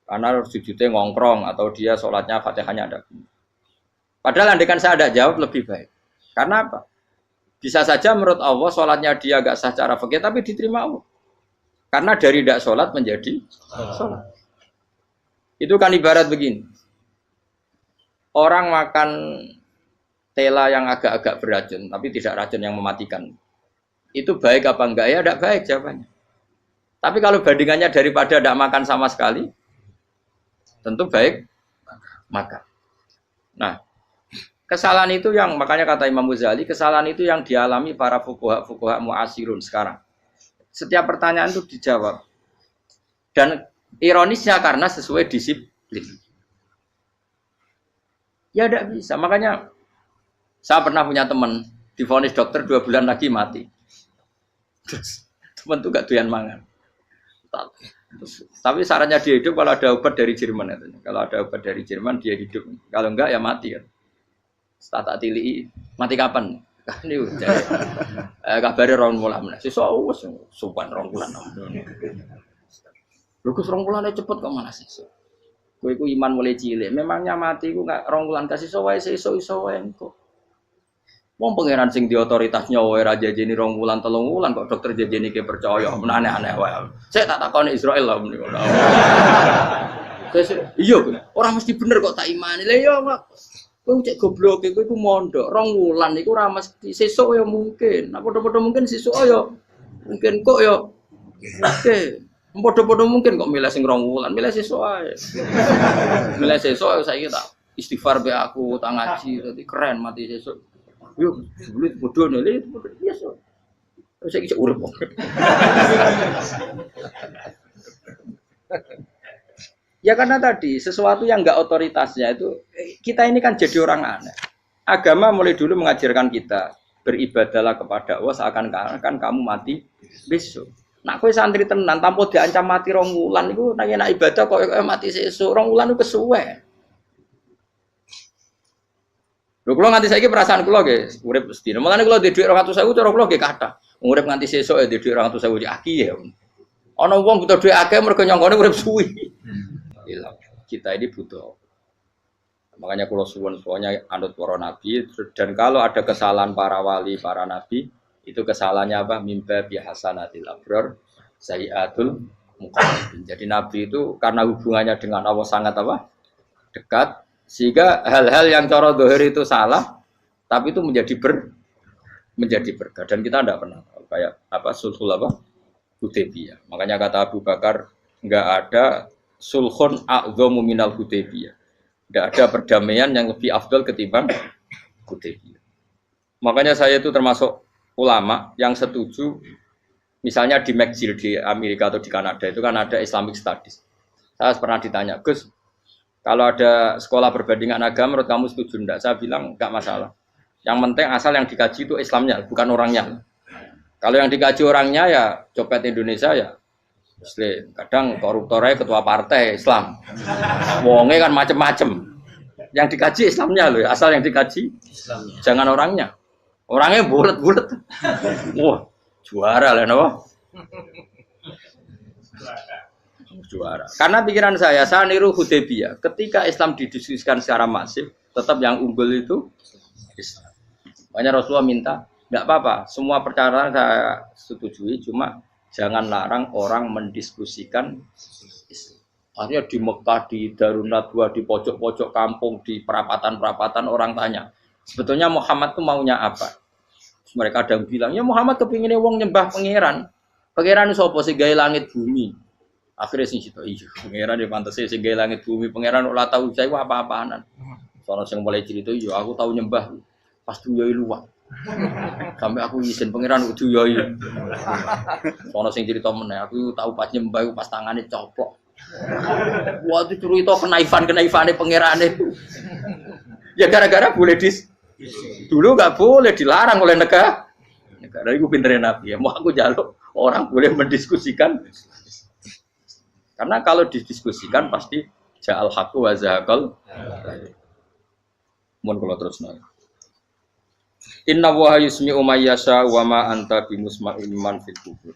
Karena sujudnya ngongkrong atau dia sholatnya fatihahnya ada. Padahal andaikan saya ada jawab lebih baik. Karena apa? Bisa saja menurut Allah sholatnya dia agak sah cara fikih tapi diterima Allah. Karena dari tidak sholat menjadi sholat. Itu kan ibarat begini. Orang makan tela yang agak-agak beracun, tapi tidak racun yang mematikan. Itu baik apa enggak? Ya tidak baik jawabannya. Tapi kalau bandingannya daripada tidak makan sama sekali, tentu baik makan. Nah, kesalahan itu yang makanya kata Imam Ghazali, kesalahan itu yang dialami para fuqaha mu'asirun sekarang. Setiap pertanyaan itu dijawab. Dan ironisnya karena sesuai disiplin. Ya tidak bisa. Makanya saya pernah punya teman divonis dokter 2 bulan lagi mati. Terus teman itu gak doyan mangan. Tapi sarannya dia hidup kalau ada obat dari Jerman. Kalau ada obat dari Jerman dia hidup. Kalau enggak ya mati kan. Tak tili mati kapan? Kan niku jare. Kabare rong wulan. Sesuk wis sopan rong wulan. Lho Gus rong wulane cepet kok malah sesuk. Kowe iku iman mulai cilik. Memangnya mati iku enggak rong wulan kasih wae sesuk iso wae kok. Wong pangeran sing di otoritasnya wae ra jajeni rong wulan 3 wulan kok dokter jajeni ke percaya. Men aneh-aneh wae. Sik tak takoni Israil lah meniku. Iya, ora mesti bener kok tak imani. Lah iya kok. Kowe cek goblok kowe iku mondok 2 wulan iku ora mesti sesuk ya mungkin. Nek padha-padha mungkin sesuk ya mungkin kok ya oke. Padha-padha mungkin kok milih sing 2 wulan, milih sesuk ae. Milih sesuk saiki tak istighfar be aku, tak ngaji dadi keren mati sesuk. Yo sulit bodoh nih, biasa. Terus saiki urip kok. Ya karena tadi sesuatu yang enggak otoritasnya itu kita ini kan jadi orang aneh. Agama mulai dulu mengajarkan kita beribadahlah kepada Allah seakan-akan kamu mati besok. Nak kowe santri tenan tanpa diancam mati 2 wulan iku nek ibadah kok mati sesuk 2 wulan itu kesuwe. Lho kula nganti saiki perasaan kula nggih urip sedina. Mulane kula ndek dhuwit 200.000 cara kula nggih kathah. Urip nganti sesuk ya ndek dhuwit 200.000 aki ya. Ana wong butuh dhuwit akeh mergo nyongkone urip suwi. Kita ini butuh. Makanya kalau suwon-suwonnya anut para nabi dan kalau ada kesalahan para wali, para nabi itu kesalahannya apa? Mimba bihasanatil abror sayyiatul muqarrabin. Jadi nabi itu karena hubungannya dengan Allah sangat apa? Dekat sehingga hal-hal yang cara zahir itu salah tapi itu menjadi berkah dan kita tidak pernah tahu kayak apa sulhul apa? Hudaybiyah. Makanya kata Abu Bakar enggak ada sulhun a'dhamu minal Hudaybiyah. Tidak ada perdamaian yang lebih afdal ketimbang Hudaybiyah. Makanya saya itu termasuk ulama yang setuju misalnya di McGill di Amerika atau di Kanada itu kan ada Islamic Studies. Saya pernah ditanya, Gus, kalau ada sekolah perbandingan agama menurut kamu setuju enggak? Saya bilang enggak masalah. Yang penting asal yang dikaji itu Islamnya, bukan orangnya. Kalau yang dikaji orangnya ya copet Indonesia ya Muslim, kadang koruptornya ketua partai Islam, wonge kan macem-macem. Yang dikaji Islamnya loh, asal yang dikaji Islamnya. Jangan orangnya. Orangnya bulet-bulet. Wah, juara lah, no? Juara. Karena pikiran saya niru Hudaybiyah. Ketika Islam didiskusikan secara masif, tetap yang unggul itu Islam. Makanya Rasulullah minta, nggak apa-apa, semua perkara saya setujui, cuma jangan larang orang mendiskusikan Islam. Akhirnya di Mekah, di Darun Nadwa, di pojok-pojok kampung, di perapatan-perapatan orang tanya, sebetulnya Muhammad itu maunya apa? Terus mereka ada yang bilang, ya Muhammad kepinginnya wong nyembah pangeran. Pangeran itu apa sih? Gaya langit bumi. Akhirnya sing cita, iya, pangeran di pantas sing gaya langit bumi. Pangeran ora tahu saya apa-apaanan. Soalnya yang mulai cerita, iya aku tahu nyembah. Pas tuyoi luwak. Sampai aku izin pangeran udah yoi. Soalnya sing cerita meneh, aku tahu pas nyembah pas tangannya coplok. Wah itu cerita kenaifan-kenaifane pangeran itu. Ya gara-gara boleh dulu nggak boleh dilarang oleh negara. Negara itu pinterin Nabi ya. Mau aku jaluk orang boleh mendiskusikan. Karena kalau didiskusikan pasti ja'al haqqu wa zahaqal. Mohon kalau terus nanya. Inna wa yusmi'u may yasha wa ma anta bimusma'in man fil kubur.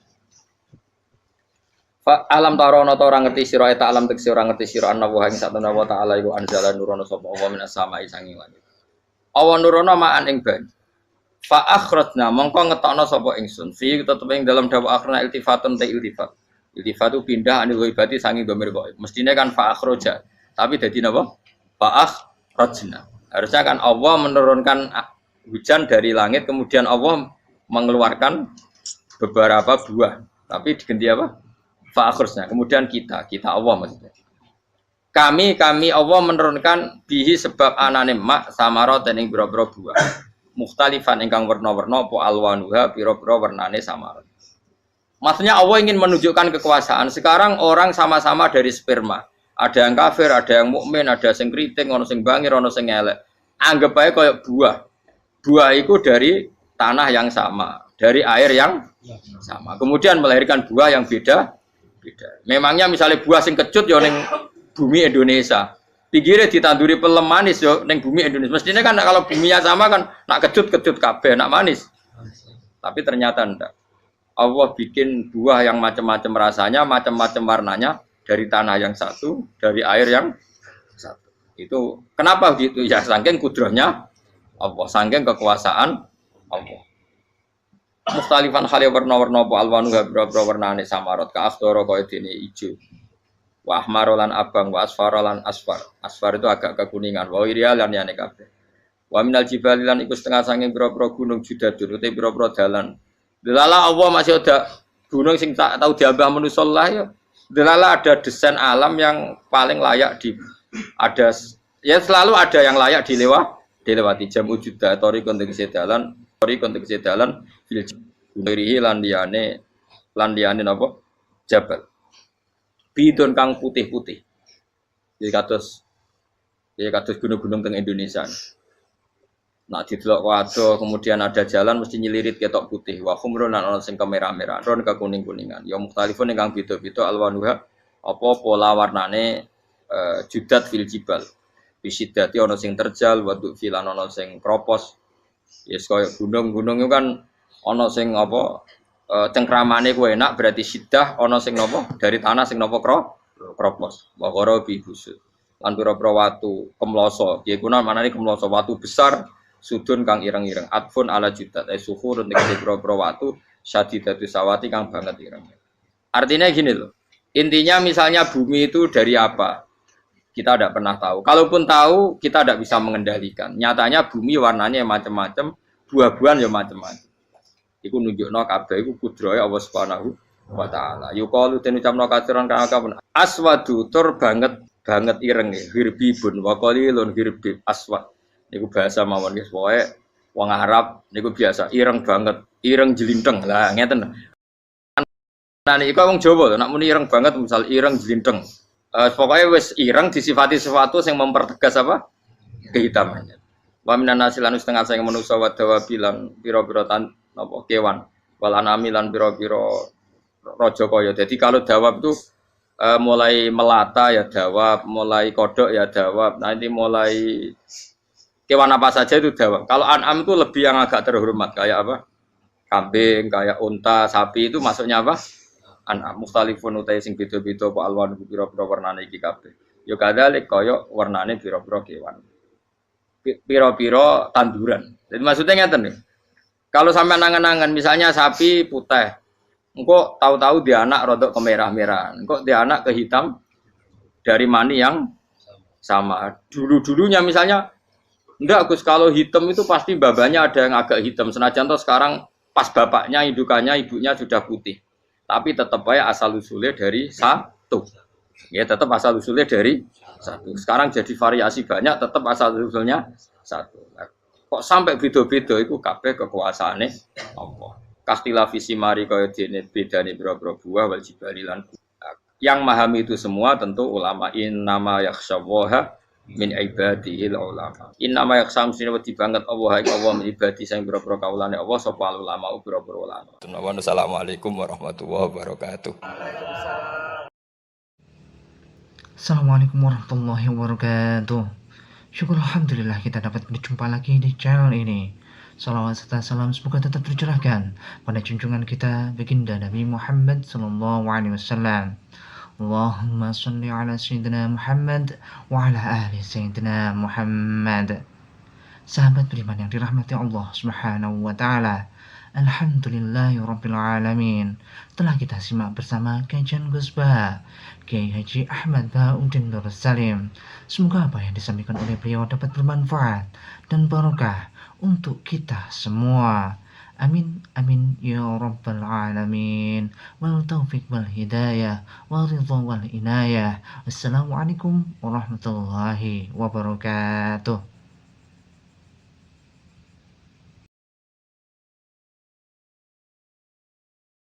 Fa alam tarono ta ora ngerti sira eta alam tekse ora ngerti sira ana wa ing satuna wa ta'ala iku anzala nurono sapa Allah minas sama'i sanging langit. Awan nurono ma'an ing banyu. Fa akhrajna mongko ngetokno sapa ingsun fi tetep ing dalam dawa akhrana iltifatun ta iltifat. Iltifat itu pindah anil ghaibati sanging domir ghaib. Mestine kan fa akhraja. Tapi jadi napa? Fa'akhrajna. Harusnya kan Allah menurunkan hujan dari langit, kemudian Allah mengeluarkan beberapa buah. Tapi diganti apa? Fa'akhrajna. Kemudian kita Allah maksudnya. Kami Allah menurunkan bihi sebab anane mak samarot dan ing boro-boro buah. Mukhtalifan ingkang werna-werna apa alwanuha pira-pira wernane samarot. Maksudnya Allah ingin menunjukkan kekuasaan. Sekarang orang sama-sama dari sperma. Ada yang kafir, ada yang mukmin, ada yang keriting, ono sing bangir, ono sing elek. Anggap aja kayak buah. Buah itu dari tanah yang sama, dari air yang sama. Kemudian melahirkan buah yang beda. Memangnya misalnya buah sing kecut ya ning bumi Indonesia. Pinggirnya ditanduri pelem manis yo ning bumi Indonesia. Mestinya kan kalau buminya sama kan nak kecut kabeh, nak manis. Tapi ternyata enggak. Allah bikin buah yang macam-macam rasanya, macam-macam warnanya dari tanah yang satu, dari air yang satu. Itu kenapa gitu? Ya saking kudrahnya Allah, saking kekuasaan Allah. Mustalifan hale warna-warna apa alwanu habra warnane samarot ka asdoro kaya dene ijo. Wa ahmarolan abang wa asfarolan asfar. Asfar itu agak kekuningan. Wa irial lan yane kabeh. Wa minal jibali lan iku setengah saking pira-pira gunung judadun uti pira-pira dalan. Delala Allah masih ada gunung sing tak tahu diambah manusa lah ya. Delala ada desain alam yang paling layak ada ya selalu ada yang layak dilewati jam wujuda tori kontek sedalan fil gunirihi lan liyane napa jabal bidon kang putih-putih. Jadi kados gunung-gunung teng Indonesia. Nak didelok waduh kemudian ada jalan mesti nyelirit ketok putih wa khumrun lan ana sing kemerah-merah ron ke kuning-kuningan ya mukhtalifun ingkang beda-beda alwanuha apa pola warnane judat fil jibal bisidati ana sing terjal wa filan ana sing kropos yes kaya gunung-gunung itu kan ana sing apa cengkramane ku enak berarti sidah ana sing napa dari tanah sing napa kropos wa qara bi busud lan pira-pira watu kemloso piye kuna manane kemloso watu besar sudun kang ireng-ireng atfun ala judat suhur untuk pira-pira watu syadidatu sawati kang banget ireng. Artinya gini loh. Intinya misalnya bumi itu dari apa? Kita tidak pernah tahu. Kalaupun tahu, kita tidak bisa mengendalikan. Nyatanya bumi warnanya macam-macam, buah-buahan ya macam-macam. Iku nunjukno kabeh iku kudrahe Allah Subhanahu wa taala. Yuqalu den ucapno katsiran kang akeh aswadu tur banget ireng hirbibun wa qalilun hirbib aswad. Niku bahasa mawon guys, pokoke wong Arab niku biasa ireng banget, ireng jelinteng. Lah ngeten. Nah niku wong Jawa nek muni ireng banget misal ireng jelinteng. Pokoknya wis ireng disifati sesuatu yang mempertegas apa? Kehitamannya. Wa minan nasilan setengah sing manusa wa dawabilan pira-pira napa kewan. Wal anami lan pira-pira raja kaya. Jadi kalau dawab itu mulai melata ya dawab, mulai kodok ya dawab. Nanti mulai kewan apa saja itu dawab. Kalau an'am itu lebih yang agak terhormat kayak apa? Kambing, kayak unta, sapi itu masuknya apa? An'am mukhtalifun utai sing beda-beda apa alwan pira-pira warnane iki kabeh. Ya kadalik kaya warnane pira-pira kewan. Pira-pira tanduran. Jadi maksudnya ngeten nih. Kalau sampai nangan-nangan misalnya sapi putih, engko tahu-tahu dia anak rodok kemerah-merahan, engko dia anak ke hitam dari mani yang sama. Dulu-dulunya misalnya enggak Gus, kalau hitam itu pasti babanya ada yang agak hitam. Senajan toh sekarang pas bapaknya, indukannya, ibunya sudah putih. Tapi tetap aja asal usulnya dari satu. Ya tetap asal usulnya dari satu. Sekarang jadi variasi banyak, tetap asal usulnya satu. Nah, kok sampai beda-beda itu kabeh kekuasaane Allah. Kastila visi mari kaya dene bedane boro-boro buah wal jibali lan. Yang memahami itu semua tentu ulama innama yakhsyallaha min ibadihil ulama. Innama yakhsam sine wedi banget Allah min ibadi sing boro-boro kaulane Allah sapa ulama boro-boro ulama. Assalamualaikum warahmatullahi wabarakatuh. Assalamualaikum warahmatullahi wabarakatuh. Syukur alhamdulillah kita dapat berjumpa lagi di channel ini. Salawat serta salam semoga tetap tercurahkan pada junjungan kita baginda Nabi Muhammad sallallahu alaihi wasallam. Allahumma salli ala sayyidina Muhammad wa ala ahli sayyidina Muhammad. Sahabat beriman yang dirahmati Allah Subhanahu wa taala. Alhamdulillahirrabbilalamin. Telah kita simak bersama kajian Gus Bah, Kiai Haji Ahmad Bahauddin Nur Salim. Semoga apa yang disampaikan oleh beliau dapat bermanfaat dan barokah untuk kita semua. Amin amin ya rabbal alamin. Wal taufiq wal hidayah wal ridha wal inayah. Wassalamualaikum warahmatullahi wabarakatuh.